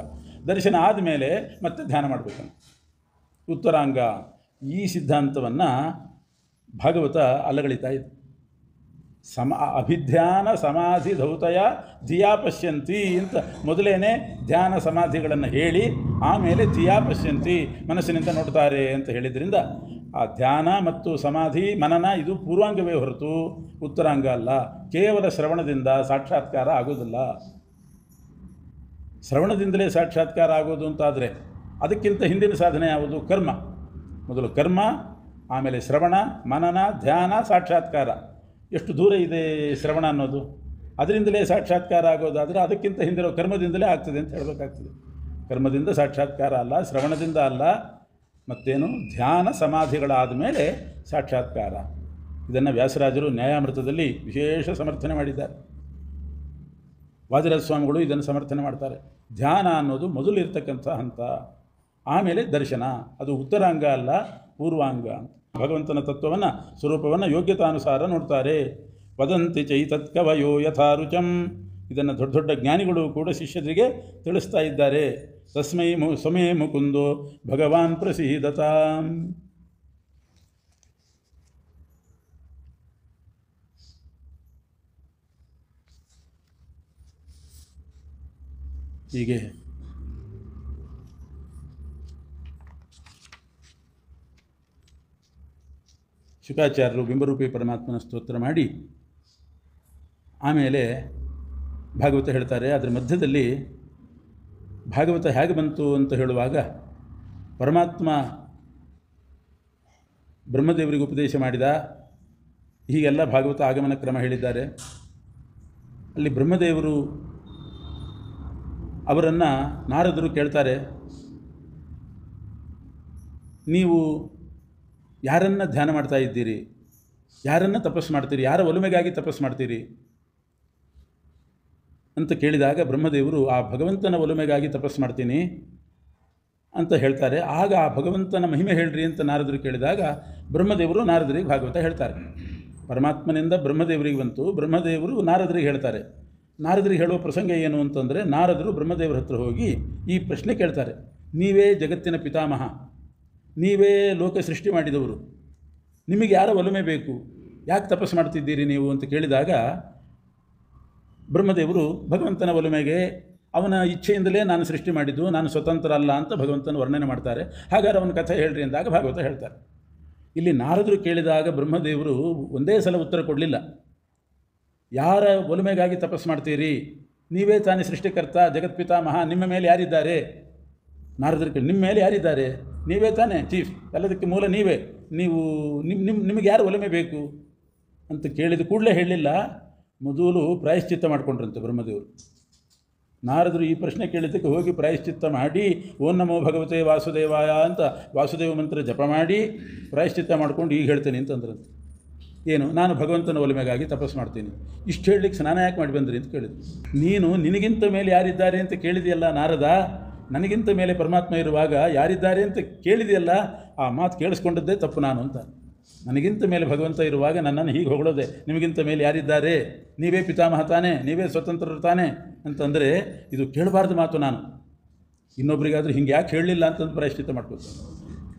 ದರ್ಶನ ಆದಮೇಲೆ ಮತ್ತೆ ಧ್ಯಾನ ಮಾಡಬೇಕಂತ ಉತ್ತರಾಂಗ. ಈ ಸಿದ್ಧಾಂತವನ್ನು ಭಾಗವತ ಅಲ್ಲಗಳಿತಾ ಇದೆ. ಅಭಿಧ್ಯಾನ ಸಮಾಧಿ ಧೌತಯ ಧಿಯಾ ಪಶ್ಯಂತಿ ಅಂತ ಮೊದಲೇನೆ ಧ್ಯಾನ ಸಮಾಧಿಗಳನ್ನು ಹೇಳಿ ಆಮೇಲೆ ಧಿಯಾ ಪಶ್ಯಂತಿ ಮನಸ್ಸಿನಿಂದ ನೋಡ್ತಾರೆ ಅಂತ ಹೇಳಿದ್ರಿಂದ ಆ ಧ್ಯಾನ ಮತ್ತು ಸಮಾಧಿ ಮನನ ಇದು ಪೂರ್ವಾಂಗವೇ ಹೊರತು ಉತ್ತರಾಂಗ ಅಲ್ಲ. ಕೇವಲ ಶ್ರವಣದಿಂದ ಸಾಕ್ಷಾತ್ಕಾರ ಆಗೋದಿಲ್ಲ. ಶ್ರವಣದಿಂದಲೇ ಸಾಕ್ಷಾತ್ಕಾರ ಆಗೋದು ಅಂತಾದರೆ ಅದಕ್ಕಿಂತ ಹಿಂದಿನ ಸಾಧನೆ ಯಾವುದು? ಕರ್ಮ. ಮೊದಲು ಕರ್ಮ, ಆಮೇಲೆ ಶ್ರವಣ, ಮನನ, ಧ್ಯಾನ, ಸಾಕ್ಷಾತ್ಕಾರ. ಎಷ್ಟು ದೂರ ಇದೆ ಶ್ರವಣ ಅನ್ನೋದು? ಅದರಿಂದಲೇ ಸಾಕ್ಷಾತ್ಕಾರ ಆಗೋದಾದರೆ ಅದಕ್ಕಿಂತ ಹಿಂದಿರೋ ಕರ್ಮದಿಂದಲೇ ಆಗ್ತದೆ ಅಂತ ಹೇಳಬೇಕಾಗ್ತದೆ. ಕರ್ಮದಿಂದ ಸಾಕ್ಷಾತ್ಕಾರ ಅಲ್ಲ, ಶ್ರವಣದಿಂದ ಅಲ್ಲ, ಮತ್ತೇನು ಧ್ಯಾನ ಸಮಾಧಿಗಳಾದ ಮೇಲೆ ಸಾಕ್ಷಾತ್ಕಾರ. ಇದನ್ನು ವ್ಯಾಸರಾಜರು ನ್ಯಾಯಾಮೃತದಲ್ಲಿ ವಿಶೇಷ ಸಮರ್ಥನೆ ಮಾಡಿದ್ದಾರೆ. ವಾದಿರಾಜ ಸ್ವಾಮಿಗಳು ಇದನ್ನು ಸಮರ್ಥನೆ ಮಾಡ್ತಾರೆ. ಧ್ಯಾನ ಅನ್ನೋದು ಮೊದಲು ಇರ್ತಕ್ಕಂಥ ಹಂತ, ಆಮೇಲೆ ದರ್ಶನ. ಅದು ಉತ್ತರಾಂಗ ಅಲ್ಲ, ಪೂರ್ವಾಂಗ. ಭಗವಂತನ ತತ್ವವನ್ನು, ಸ್ವರೂಪವನ್ನು ಯೋಗ್ಯತಾನುಸಾರ ನೋಡ್ತಾರೆ. ವದಂತಿ ಚೈತತ್ಕವಯೋ ಯಥಾರುಚಂ. ಇದನ್ನು ದೊಡ್ಡ ದೊಡ್ಡ ಜ್ಞಾನಿಗಳು ಕೂಡ ಶಿಷ್ಯರಿಗೆ ತಿಳಿಸ್ತಾ ಇದ್ದಾರೆ. ತಸ್ಮೈ ಸಮೇ ಮುಕುಂದೋ ಭಗವಾನ್ ಪ್ರಸೀದತಾಂ. ಹೀಗೆ ಶುಕಾಚಾರ್ಯರು ಬಿಂಬರೂಪಿ ಪರಮಾತ್ಮನ ಸ್ತೋತ್ರ ಮಾಡಿ ಆಮೇಲೆ ಭಾಗವತ ಹೇಳ್ತಾರೆ. ಅದರ ಮಧ್ಯದಲ್ಲಿ ಭಾಗವತ ಹೇಗೆ ಬಂತು ಅಂತ ಹೇಳುವಾಗ ಪರಮಾತ್ಮ ಬ್ರಹ್ಮದೇವರಿಗೆ ಉಪದೇಶ ಮಾಡಿದ, ಹೀಗೆಲ್ಲ ಭಾಗವತ ಆಗಮನ ಕ್ರಮ ಹೇಳಿದ್ದಾರೆ. ಅಲ್ಲಿ ಬ್ರಹ್ಮದೇವರು ಅವರನ್ನು ನಾರದರು ಕೇಳ್ತಾರೆ, ನೀವು ಯಾರನ್ನು ಧ್ಯಾನ ಮಾಡ್ತಾ ಇದ್ದೀರಿ, ಯಾರನ್ನು ತಪಸ್ಸು ಮಾಡ್ತೀರಿ, ಯಾರ ಒಲುಮೆಗಾಗಿ ತಪಸ್ಸು ಮಾಡ್ತೀರಿ ಅಂತ ಕೇಳಿದಾಗ ಬ್ರಹ್ಮದೇವರು ಆ ಭಗವಂತನ ಒಲುಮೆಗಾಗಿ ತಪಸ್ಸು ಮಾಡ್ತೀನಿ, ಅಂತ ಹೇಳ್ತಾರೆ. ಆಗ ಆ ಭಗವಂತನ ಮಹಿಮೆ ಹೇಳ್ರಿ ಅಂತ ನಾರದರು ಕೇಳಿದಾಗ ಬ್ರಹ್ಮದೇವರು ನಾರದರಿಗೆ ಭಾಗವತ ಹೇಳ್ತಾರೆ. ಪರಮಾತ್ಮನಿಂದ ಬ್ರಹ್ಮದೇವರಿಗೆ ಬಂತು, ಬ್ರಹ್ಮದೇವರು ನಾರದರಿಗೆ ಹೇಳ್ತಾರೆ. ನಾರದರಿಗೆ ಹೇಳುವ ಪ್ರಸಂಗ ಏನು ಅಂತಂದರೆ, ನಾರದರು ಬ್ರಹ್ಮದೇವರ ಹತ್ರ ಹೋಗಿ ಈ ಪ್ರಶ್ನೆ ಕೇಳ್ತಾರೆ, ನೀವೇ ಜಗತ್ತಿನ ಪಿತಾಮಹ, ನೀವೇ ಲೋಕ ಸೃಷ್ಟಿ ಮಾಡಿದವರು, ನಿಮಗೆ ಯಾರ ಒಲುಮೆ ಬೇಕು, ಯಾಕೆ ತಪಸ್ಸು ಮಾಡ್ತಿದ್ದೀರಿ ನೀವು ಅಂತ ಕೇಳಿದಾಗ ಬ್ರಹ್ಮದೇವರು ಭಗವಂತನ ಒಲುಮೆಗೆ ಅವನ ಇಚ್ಛೆಯಿಂದಲೇ ನಾನು ಸೃಷ್ಟಿ ಮಾಡಿದ್ದು, ನಾನು ಸ್ವತಂತ್ರ ಅಲ್ಲ ಅಂತ ಭಗವಂತನ ವರ್ಣನೆ ಮಾಡ್ತಾರೆ. ಹಾಗಾದ್ರೆ ಅವನ ಕಥೆ ಹೇಳ್ರಿ ಅಂದಾಗ ಭಾಗವತ ಹೇಳ್ತಾರೆ. ಇಲ್ಲಿ ನಾರದರು ಕೇಳಿದಾಗ ಬ್ರಹ್ಮದೇವರು ಒಂದೇ ಸಲ ಉತ್ತರ ಕೊಡಲಿಲ್ಲ. ಯಾರ ಒಲುಮೆಗಾಗಿ ತಪಸ್ಸು ಮಾಡ್ತೀರಿ, ನೀವೇ ತಾನೇ ಸೃಷ್ಟಿಕರ್ತ, ಜಗತ್ಪಿತಾಮಹ, ನಿಮ್ಮ ಮೇಲೆ ಯಾರಿದ್ದಾರೆ? ನಾರದರು ಕೇಳಿ, ನಿಮ್ಮ ಮೇಲೆ ಯಾರಿದ್ದಾರೆ? ನೀವೇ ತಾನೇ ಚೀಫ್, ಎಲ್ಲದಕ್ಕೆ ಮೂಲ ನೀವೇ, ನೀವು ನಿಮಗೆ ಯಾರು ಒಲುಮೆ ಬೇಕು ಅಂತ ಕೇಳಿದ ಕೂಡಲೇ ಹೇಳಲಿಲ್ಲ. ಮೊದಲು ಪ್ರಾಯಶ್ಚಿತ್ತ ಮಾಡಿಕೊಂಡ್ರಂತೆ ಬ್ರಹ್ಮದೇವರು. ನಾರದರು ಈ ಪ್ರಶ್ನೆ ಕೇಳಿದ್ದಕ್ಕೆ ಹೋಗಿ ಪ್ರಾಯಶ್ಚಿತ್ತ ಮಾಡಿ ಓಂ ನಮೋ ಭಗವತೆ ವಾಸುದೇವಾಯ ಅಂತ ವಾಸುದೇವ ಮಂತ್ರ ಜಪ ಮಾಡಿ ಪ್ರಾಯಶ್ಚಿತ್ತ ಮಾಡ್ಕೊಂಡು ಈಗ ಹೇಳ್ತೇನೆ ಅಂತಂದ್ರಂತೆ. ಏನು? ನಾನು ಭಗವಂತನ ಒಲುಮೆಗಾಗಿ ತಪಸ್ಸು ಮಾಡ್ತೀನಿ. ಇಷ್ಟು ಹೇಳಲಿಕ್ಕೆ ಸ್ನಾನ ಯಾಕೆ ಮಾಡಿ ಬಂದ್ರಿ ಅಂತ ಕೇಳಿದ್ರು. ನೀನು ನಿನಗಿಂತ ಮೇಲೆ ಯಾರಿದ್ದಾರೆ ಅಂತ ಕೇಳಿದೆಯಲ್ಲ ನಾರದ, ನನಗಿಂತ ಮೇಲೆ ಪರಮಾತ್ಮ ಇರುವಾಗ ಯಾರಿದ್ದಾರೆ ಅಂತ ಕೇಳಿದೆಯಲ್ಲ, ಆ ಮಾತು ಕೇಳಿಸ್ಕೊಂಡದ್ದೇ ತಪ್ಪು ನಾನು ಅಂತ. ನನಗಿಂತ ಮೇಲೆ ಭಗವಂತ ಇರುವಾಗ ನನ್ನನ್ನು ಹೀಗೆ ಹೊಗಳೋದೆ, ನಿಮಗಿಂತ ಮೇಲೆ ಯಾರಿದ್ದಾರೆ, ನೀವೇ ಪಿತಾಮಹ ತಾನೇ, ನೀವೇ ಸ್ವತಂತ್ರರು ತಾನೇ ಅಂತಂದರೆ ಇದು ಕೇಳಬಾರ್ದು ಮಾತು. ನಾನು ಇನ್ನೊಬ್ಬರಿಗಾದರೂ ಹಿಂಗೆ ಯಾಕೆ ಹೇಳಲಿಲ್ಲ ಅಂತಂದು ಪ್ರಾಯಶ್ಚಿತ್ತ ಮಾಡ್ಕೊಳ್ತೇನೆ.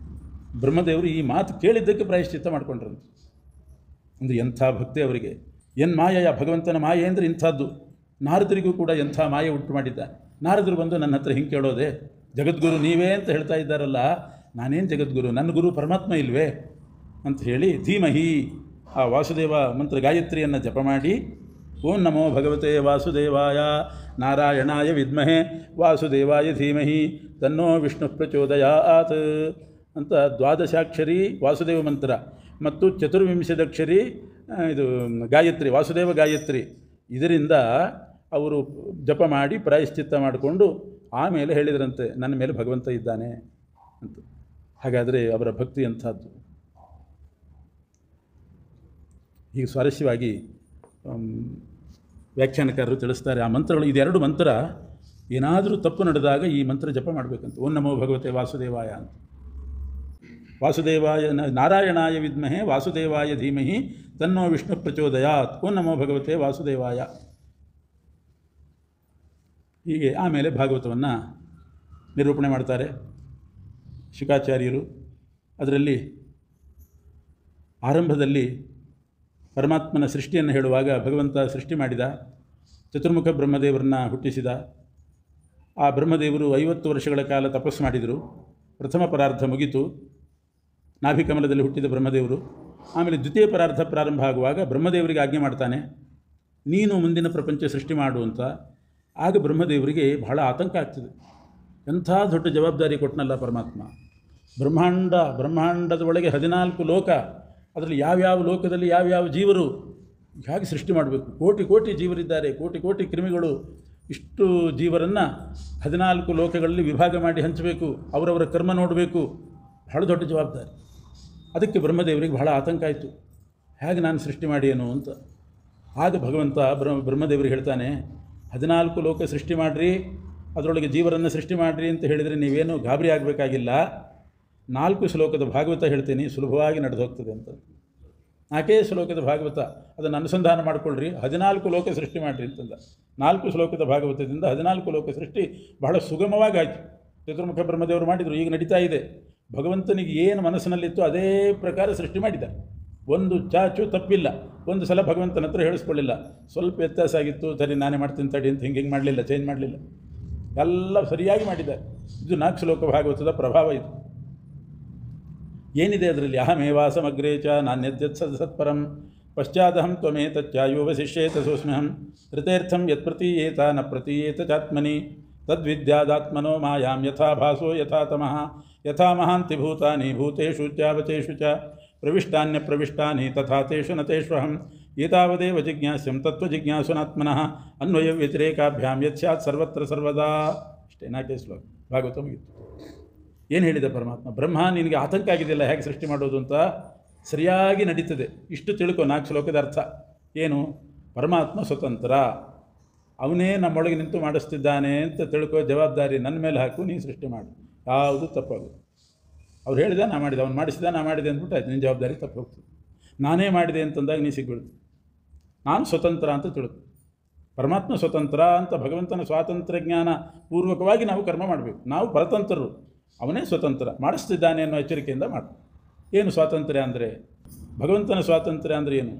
ಬ್ರಹ್ಮದೇವರು ಈ ಮಾತು ಕೇಳಿದ್ದಕ್ಕೆ ಪ್ರಾಯಶ್ಚಿತ್ತ ಮಾಡ್ಕೊಂಡ್ರಂತೆ. ಒಂದು ಎಂಥ ಭಕ್ತಿ ಅವರಿಗೆ! ಏನು ಮಾಯೆಯ ಭಗವಂತನ ಮಾಯೆ ಅಂದರೆ ಇಂಥದ್ದು. ನಾರದರಿಗೂ ಕೂಡ ಎಂಥ ಮಾಯೆ ಉಂಟು ಮಾಡಿದ್ದ. ನಾರದರು ಬಂದು ನನ್ನ ಹತ್ರ ಹಿಂಗೆ ಕೇಳೋದೆ, ಜಗದ್ಗುರು ನೀವೇ ಅಂತ ಹೇಳ್ತಾ ಇದ್ದಾರಲ್ಲ, ನಾನೇನು ಜಗದ್ಗುರು, ನನ್ನ ಗುರು ಪರಮಾತ್ಮ ಇಲ್ವೇ ಅಂತ ಹೇಳಿ ಧೀಮಹಿ ಆ ವಾಸುದೇವ ಮಂತ್ರ ಗಾಯತ್ರಿಯನ್ನು ಜಪ ಮಾಡಿ ಓಂ ನಮೋ ಭಗವತೆ ವಾಸುದೇವಾಯ ನಾರಾಯಣಾಯ ವಿದ್ಮಹೆ ವಾಸುದೇವಾಯ ಧೀಮಹಿ ತನ್ನೋ ವಿಷ್ಣು ಪ್ರಚೋದಯಾತ್ ಅಂತ ದ್ವಾದಶಾಕ್ಷರಿ ವಾಸುದೇವ ಮಂತ್ರ ಮತ್ತು ಚತುರ್ವಿಂಶದಕ್ಷರಿ ಇದು ಗಾಯತ್ರಿ, ವಾಸುದೇವ ಗಾಯತ್ರಿ, ಇದರಿಂದ ಅವರು ಜಪ ಮಾಡಿ ಪ್ರಾಯಶ್ಚಿತ್ತ ಮಾಡಿಕೊಂಡು ಆಮೇಲೆ ಹೇಳಿದ್ರಂತೆ ನನ್ನ ಮೇಲೆ ಭಗವಂತ ಇದ್ದಾನೆ ಅಂತ. ಹಾಗಾದರೆ ಅವರ ಭಕ್ತಿ ಅಂಥದ್ದು. ಹೀಗೆ ಸ್ವಾರಸ್ಯವಾಗಿ ವ್ಯಾಖ್ಯಾನಕಾರರು ತಿಳಿಸ್ತಾರೆ. ಆ ಮಂತ್ರಗಳು, ಇದೆರಡು ಮಂತ್ರ ಏನಾದರೂ ತಪ್ಪು ನಡೆದಾಗ ಈ ಮಂತ್ರ ಜಪ ಮಾಡಬೇಕಂತ. ಓಂ ನಮೋ ಭಗವತೆ ವಾಸುದೇವಾಯ ಅಂತ. ವಾಸುದೇವಾಯ ನಾರಾಯಣಾಯ ವಿದ್ಮಹೆ ವಾಸುದೇವಾಯ ಧೀಮಹಿ ತನ್ನೋ ವಿಷ್ಣು ಪ್ರಚೋದಯಾತ್ ಓಂ ನಮೋ ಭಗವತೆ ವಾಸುದೇವಾಯ. ಹೀಗೆ ಆಮೇಲೆ ಭಾಗವತವನ್ನು ನಿರೂಪಣೆ ಮಾಡ್ತಾರೆ ಶುಕಾಚಾರ್ಯರು. ಅದರಲ್ಲಿ ಆರಂಭದಲ್ಲಿ ಪರಮಾತ್ಮನ ಸೃಷ್ಟಿಯನ್ನು ಹೇಳುವಾಗ ಭಗವಂತ ಸೃಷ್ಟಿ ಮಾಡಿದ, ಚತುರ್ಮುಖ ಬ್ರಹ್ಮದೇವರನ್ನ ಹುಟ್ಟಿಸಿದ. ಆ ಬ್ರಹ್ಮದೇವರು 50 ವರ್ಷಗಳ ಕಾಲ ತಪಸ್ಸು ಮಾಡಿದರು. ಪ್ರಥಮ ಪರಾರ್ಧ ಮುಗಿತು, ನಾಭಿಕಮಲದಲ್ಲಿ ಹುಟ್ಟಿದ ಬ್ರಹ್ಮದೇವರು. ಆಮೇಲೆ ದ್ವಿತೀಯ ಪರಾರ್ಧ ಪ್ರಾರಂಭ ಆಗುವಾಗ ಬ್ರಹ್ಮದೇವರಿಗೆ ಆಜ್ಞೆ ಮಾಡ್ತಾನೆ, ನೀನು ಮುಂದಿನ ಪ್ರಪಂಚ ಸೃಷ್ಟಿ ಮಾಡು ಅಂತ. ಆಗ ಬ್ರಹ್ಮದೇವರಿಗೆ ಬಹಳ ಆತಂಕ ಆಗ್ತದೆ. ಎಂಥ ದೊಡ್ಡ ಜವಾಬ್ದಾರಿ ಕೊಟ್ಟನಲ್ಲ ಪರಮಾತ್ಮ. ಬ್ರಹ್ಮಾಂಡದ ಒಳಗೆ 14 ಲೋಕ, ಅದರಲ್ಲಿ ಯಾವ್ಯಾವ ಲೋಕದಲ್ಲಿ ಯಾವ್ಯಾವ ಜೀವರು ಹೇಗೆ ಸೃಷ್ಟಿ ಮಾಡಬೇಕು. ಕೋಟಿ ಕೋಟಿ ಜೀವರಿದ್ದಾರೆ, ಕೋಟಿ ಕೋಟಿ ಕ್ರಿಮಿಗಳು. ಇಷ್ಟು ಜೀವರನ್ನು 14 ಲೋಕಗಳಲ್ಲಿ ವಿಭಾಗ ಮಾಡಿ ಹಂಚಬೇಕು, ಅವರವರ ಕರ್ಮ ನೋಡಬೇಕು. ಬಹಳ ದೊಡ್ಡ ಜವಾಬ್ದಾರಿ. ಅದಕ್ಕೆ ಬ್ರಹ್ಮದೇವರಿಗೆ ಬಹಳ ಆತಂಕ ಆಯಿತು, ಹೇಗೆ ನಾನು ಸೃಷ್ಟಿ ಮಾಡಿ ಏನು ಅಂತ. ಆಗ ಭಗವಂತ ಬ್ರಹ್ಮದೇವರಿಗೆ ಹೇಳ್ತಾನೆ, 14 ಲೋಕ ಸೃಷ್ಟಿ ಮಾಡಿರಿ, ಅದರೊಳಗೆ ಜೀವರನ್ನು ಸೃಷ್ಟಿ ಮಾಡಿರಿ ಅಂತ ಹೇಳಿದರೆ ನೀವೇನು ಗಾಬರಿ ಆಗಬೇಕಾಗಿಲ್ಲ. 4 ಶ್ಲೋಕದ ಭಾಗವತ ಹೇಳ್ತೀನಿ, ಸುಲಭವಾಗಿ ನಡೆದು ಹೋಗ್ತದೆ ಅಂತ. 4 ಶ್ಲೋಕದ ಭಾಗವತ, ಅದನ್ನು ಅನುಸಂಧಾನ ಮಾಡಿಕೊಳ್ಳ್ರಿ, 14 ಲೋಕ ಸೃಷ್ಟಿ ಮಾಡಿರಿ ಅಂತಂದ. 4 ಶ್ಲೋಕದ ಭಾಗವತದಿಂದ 14 ಲೋಕ ಸೃಷ್ಟಿ ಬಹಳ ಸುಗಮವಾಗಿ ಆಯಿತು. ಚತುರ್ಮುಖ ಬ್ರಹ್ಮದೇವರು ಮಾಡಿದರು, ಈಗ ನಡೀತಾ ಇದೆ. ಭಗವಂತನಿಗೆ ಏನು ಮನಸ್ಸಿನಲ್ಲಿತ್ತು ಅದೇ ಪ್ರಕಾರ ಸೃಷ್ಟಿ ಮಾಡಿದ. ಒಂದು ಚಾಚು ತಪ್ಪಿಲ್ಲ. ಒಂದು ಸಲ ಭಗವಂತನ ಹತ್ರ ಹೇಳಿಸ್ಕೊಳ್ಳಿಲ್ಲ, ಸ್ವಲ್ಪ ವ್ಯತ್ಯಾಸ ಆಗಿತ್ತು, ಸರಿ ನಾನೇ ಮಾಡ್ತೀನಿ ತಡಿ ಅಂತ ಹಿಂಗೆ ಮಾಡಲಿಲ್ಲ, ಚೇಂಜ್ ಮಾಡಲಿಲ್ಲ, ಎಲ್ಲ ಸರಿಯಾಗಿ ಮಾಡಿದ್ದಾರೆ. ಇದು 4 ಶ್ಲೋಕ ಭಾಗವತದ ಪ್ರಭಾವ. ಇದು ಏನಿದೆ ಅದರಲ್ಲಿ? ಅಹಮೇವಾ ಸಮಗ್ರೇ ಚ ನಾನ್ಯದ್ಯತ್ ಸತ್ಪರಂ ಪಶ್ಚಾದಹಂ ತ್ವಮೇತಚ್ಚಾಯೋವಶಿಷ್ಯೇತ ಸೋಸ್ಮ್ಯಹಂ ಋತೇರ್ಥಂ ಯತ್ ಪ್ರತೀಯೇತ ನ ಪ್ರತೀಯೇತ ಚಾತ್ಮನಿ ತದ್ವಿದ್ಯಾದಾತ್ಮನೋ ಮಾಯಾಂ ಯಥಾ ಭಾಸೋ ಯಥಾ ತಮಃ ಯಥಾ ಮಹಾಂತಿ ಭೂತಾನಿ ಭೂತೇಷು ಚಾವಚೇಷು ಚ ಪ್ರವಿಷ್ಟಾನ್ಯಪ್ರವಿಷ್ಟಾನಿ ತಥಾ ತೇಷು ನ ತೇಷ್ವಹಂ ಏತಾವದೇವ ಜಿಜ್ಞಾಸ್ಯಂ ತತ್ವಜಿಜ್ಞಾಸುನಾತ್ಮನಃ ಅನ್ವಯ ವ್ಯತಿರೇಕಾಭ್ಯಾಂ ಯತ್ ಸ್ಯಾತ್ ಸರ್ವತ್ರ ಸರ್ವದಾ. ಇಷ್ಟೇ 4 ಶ್ಲೋಕ ಭಾಗವತ ಮುಗಿತು. ಏನು ಹೇಳಿದ ಪರಮಾತ್ಮ? ಬ್ರಹ್ಮ ನಿನಗೆ ಆತಂಕ ಆಗಿದೆಯಲ್ಲ ಹೇಗೆ ಸೃಷ್ಟಿ ಮಾಡೋದು ಅಂತ, ಸರಿಯಾಗಿ ನಡೀತದೆ. ಇಷ್ಟು ತಿಳ್ಕೊ. 4 ಶ್ಲೋಕದ ಅರ್ಥ ಏನು? ಪರಮಾತ್ಮ ಸ್ವತಂತ್ರ, ಅವನೇ ನಮ್ಮೊಳಗೆ ನಿಂತು ಮಾಡಿಸ್ತಿದ್ದಾನೆ ಅಂತ ತಿಳ್ಕೊ. ಜವಾಬ್ದಾರಿ ನನ್ನ ಮೇಲೆ ಹಾಕು, ನೀನು ಸೃಷ್ಟಿ ಮಾಡು. ಯಾವುದು ತಪ್ಪಾಗೋದು. ಅವ್ರು ಹೇಳಿದ ನಾ ಮಾಡಿದೆ, ಅವ್ನು ಮಾಡಿಸಿದ ನಾ ಮಾಡಿದೆ ಅಂದ್ಬಿಟ್ಟು ಆಯ್ತು, ನಿನ್ನ ಜವಾಬ್ದಾರಿ ತಪ್ಪು ಹೋಗ್ತದೆ. ನಾನೇ ಮಾಡಿದೆ ಅಂತಂದಾಗ ನೀ ಸಿಗ್ಬಿಡು. ನಾನು ಸ್ವತಂತ್ರ ಅಂತ ತಿಳುದು. ಪರಮಾತ್ಮ ಸ್ವತಂತ್ರ ಅಂತ ಭಗವಂತನ ಸ್ವಾತಂತ್ರ್ಯ ಜ್ಞಾನ ಪೂರ್ವಕವಾಗಿ ನಾವು ಕರ್ಮ ಮಾಡಬೇಕು. ನಾವು ಪರತಂತ್ರರು, ಅವನೇ ಸ್ವತಂತ್ರ, ಮಾಡಿಸ್ತಿದ್ದಾನೆ ಅನ್ನೋ ಎಚ್ಚರಿಕೆಯಿಂದ ಮಾಡು. ಏನು ಸ್ವಾತಂತ್ರ್ಯ ಅಂದರೆ? ಭಗವಂತನ ಸ್ವಾತಂತ್ರ್ಯ ಅಂದರೆ ಏನು?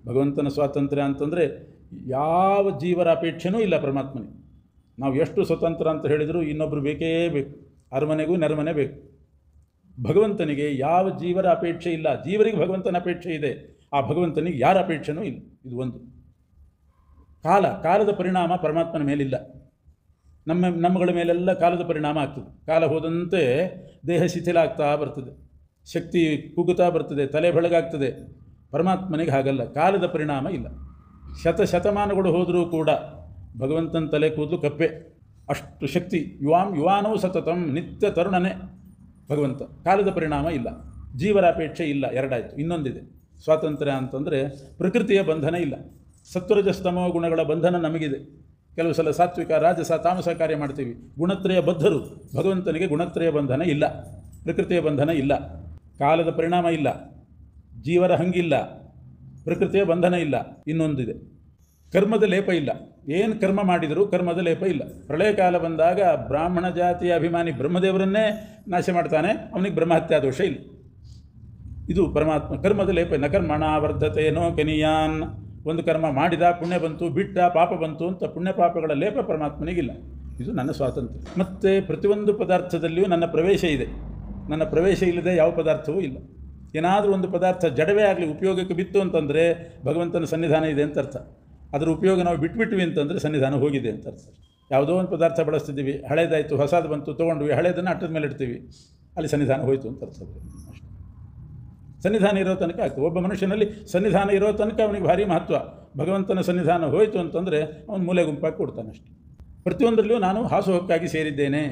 ಭಗವಂತನ ಸ್ವಾತಂತ್ರ್ಯ ಅಂತಂದರೆ ಯಾವ ಜೀವರ ಅಪೇಕ್ಷೆನೂ ಇಲ್ಲ ಪರಮಾತ್ಮನಿಗೆ. ನಾವು ಎಷ್ಟು ಸ್ವತಂತ್ರ ಅಂತ ಹೇಳಿದರೂ ಇನ್ನೊಬ್ಬರು ಬೇಕೇ ಬೇಕು, ಅರಮನೆಗೂ ನೆರಮನೆ ಬೇಕು. ಭಗವಂತನಿಗೆ ಯಾವ ಜೀವರ ಅಪೇಕ್ಷೆ ಇಲ್ಲ. ಜೀವರಿಗೆ ಭಗವಂತನ ಅಪೇಕ್ಷೆ ಇದೆ, ಆ ಭಗವಂತನಿಗೆ ಯಾರ ಅಪೇಕ್ಷೆನೂ ಇಲ್ಲ. ಇದು ಒಂದು. ಕಾಲದ ಪರಿಣಾಮ ಪರಮಾತ್ಮನ ಮೇಲಿಲ್ಲ. ನಮ್ಮಗಳ ಮೇಲೆಲ್ಲ ಕಾಲದ ಪರಿಣಾಮ ಆಗ್ತದೆ. ಕಾಲ ಹೋದಂತೆ ದೇಹ ಶಿಥಿಲ ಆಗ್ತಾ ಬರ್ತದೆ, ಶಕ್ತಿ ಕುಗ್ಗುತ್ತಾ ಬರ್ತದೆ, ತಲೆ ಬೆಳಗಾಗ್ತದೆ. ಪರಮಾತ್ಮನಿಗೆ ಹಾಗಲ್ಲ, ಕಾಲದ ಪರಿಣಾಮ ಇಲ್ಲ. ಶತಮಾನಗಳು ಹೋದರೂ ಕೂಡ ಭಗವಂತನ ತಲೆ ಕೂದಲು ಕಪ್ಪೆ, ಅಷ್ಟು ಶಕ್ತಿ. ಯುವಾನೋ ಸತತಂ, ನಿತ್ಯ ತರುಣನೇ ಭಗವಂತ. ಕಾಲದ ಪರಿಣಾಮ ಇಲ್ಲ, ಜೀವರ ಅಪೇಕ್ಷೆ ಇಲ್ಲ. ಎರಡಾಯಿತು. ಇನ್ನೊಂದಿದೆ ಸ್ವಾತಂತ್ರ್ಯ ಅಂತಂದರೆ ಪ್ರಕೃತಿಯ ಬಂಧನ ಇಲ್ಲ. ಸತ್ವರಜಸ್ತಮೋ ಗುಣಗಳ ಬಂಧನ ನಮಗಿದೆ. ಕೆಲವು ಸಲ ಸಾತ್ವಿಕ ರಾಜಸ ತಾಮಸ ಕಾರ್ಯ ಮಾಡ್ತೀವಿ, ಗುಣತ್ರಯ ಬದ್ಧರು. ಭಗವಂತನಿಗೆ ಗುಣತ್ರಯ ಬಂಧನ ಇಲ್ಲ, ಪ್ರಕೃತಿಯ ಬಂಧನ ಇಲ್ಲ, ಕಾಲದ ಪರಿಣಾಮ ಇಲ್ಲ, ಜೀವರ ಹಂಗಿಲ್ಲ, ಪ್ರಕೃತಿಯ ಬಂಧನ ಇಲ್ಲ. ಇನ್ನೊಂದಿದೆ, ಕರ್ಮದ ಲೇಪ ಇಲ್ಲ. ಏನು ಕರ್ಮ ಮಾಡಿದರೂ ಕರ್ಮದ ಲೇಪ ಇಲ್ಲ. ಪ್ರಳಯ ಕಾಲ ಬಂದಾಗ ಬ್ರಾಹ್ಮಣ ಜಾತಿಯ ಅಭಿಮಾನಿ ಬ್ರಹ್ಮದೇವರನ್ನೇ ನಾಶ ಮಾಡ್ತಾನೆ, ಅವನಿಗೆ ಬ್ರಹ್ಮಹತ್ಯಾ ದೋಷ ಇಲ್ಲ. ಇದು ಪರಮಾತ್ಮ ಕರ್ಮದ ಲೇಪ. ನ ಕರ್ಮಣ ವರ್ಧತೇನೋ ಕೆನಿಯಾನ್. ಒಂದು ಕರ್ಮ ಮಾಡಿದ, ಪುಣ್ಯ ಬಂತು, ಬಿಟ್ಟ, ಪಾಪ ಬಂತು ಅಂತ ಪುಣ್ಯ ಪಾಪಗಳ ಲೇಪ ಪರಮಾತ್ಮನಿಗಿಲ್ಲ. ಇದು ನನ್ನ ಸ್ವಾತಂತ್ರ್ಯ. ಮತ್ತು ಪ್ರತಿಯೊಂದು ಪದಾರ್ಥದಲ್ಲಿಯೂ ನನ್ನ ಪ್ರವೇಶ ಇದೆ. ನನ್ನ ಪ್ರವೇಶ ಇಲ್ಲದೆ ಯಾವ ಪದಾರ್ಥವೂ ಇಲ್ಲ. ಏನಾದರೂ ಒಂದು ಪದಾರ್ಥ ಜಡವೇ ಆಗಲಿ ಉಪಯೋಗಕ್ಕೆ ಬಿತ್ತು ಅಂತಂದರೆ ಭಗವಂತನ ಸನ್ನಿಧಾನ ಇದೆ ಅಂತ ಅರ್ಥ. ಅದರ ಉಪಯೋಗ ನಾವು ಬಿಟ್ಬಿಟ್ವಿ ಅಂತಂದರೆ ಸನ್ನಿಧಾನ ಹೋಗಿದೆ ಅಂತ ಅರ್ಥ. ಯಾವುದೋ ಒಂದು ಪದಾರ್ಥ ಬಳಸ್ತಿದ್ದೀವಿ, ಹಳೇದಾಯಿತು, ಹೊಸದು ಬಂತು, ತೊಗೊಂಡ್ವಿ, ಹಳೇದನ್ನು ಅಟ್ಟದ ಮೇಲೆ ಇಡ್ತೀವಿ, ಅಲ್ಲಿ ಸನ್ನಿಧಾನ ಹೋಯಿತು ಅಂತ ಅರ್ಥ. ಅಷ್ಟೇ. ಸನ್ನಿಧಾನ ಇರೋ ತನಕ ಆಗ್ತದೆ. ಒಬ್ಬ ಮನುಷ್ಯನಲ್ಲಿ ಸನ್ನಿಧಾನ ಇರೋ ತನಕ ಅವನಿಗೆ ಭಾರಿ ಮಹತ್ವ. ಭಗವಂತನ ಸನ್ನಿಧಾನ ಹೋಯಿತು ಅಂತಂದರೆ ಅವನು ಮೂಲೆ ಗುಂಪಾಗಿ ಕೊಡ್ತಾನೆ ಅಷ್ಟೆ. ಪ್ರತಿಯೊಂದರಲ್ಲಿಯೂ ನಾನು ಹಾಸುಹೊಕ್ಕಾಗಿ ಸೇರಿದ್ದೇನೆ.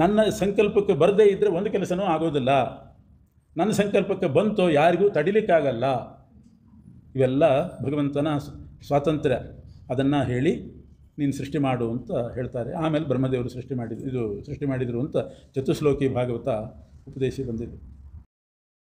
ನನ್ನ ಸಂಕಲ್ಪಕ್ಕೆ ಬರದೇ ಇದ್ದರೆ ಒಂದು ಕೆಲಸನೂ ಆಗೋದಿಲ್ಲ. ನನ್ನ ಸಂಕಲ್ಪಕ್ಕೆ ಬಂತೋ ಯಾರಿಗೂ ತಡಿಲಿಕ್ಕಾಗಲ್ಲ. ಇವೆಲ್ಲ ಭಗವಂತನ ಸ್ವಾತಂತ್ರ್ಯ. ಅದನ್ನು ಹೇಳಿ ನೀನು ಸೃಷ್ಟಿ ಮಾಡು ಅಂತ ಹೇಳ್ತಾರೆ. ಆಮೇಲೆ ಬ್ರಹ್ಮದೇವರು ಸೃಷ್ಟಿ ಮಾಡಿದರು ಅಂತ ಚತುಶ್ಲೋಕಿ ಭಾಗವತ ಉಪದೇಶ ಬಂದಿದೆ.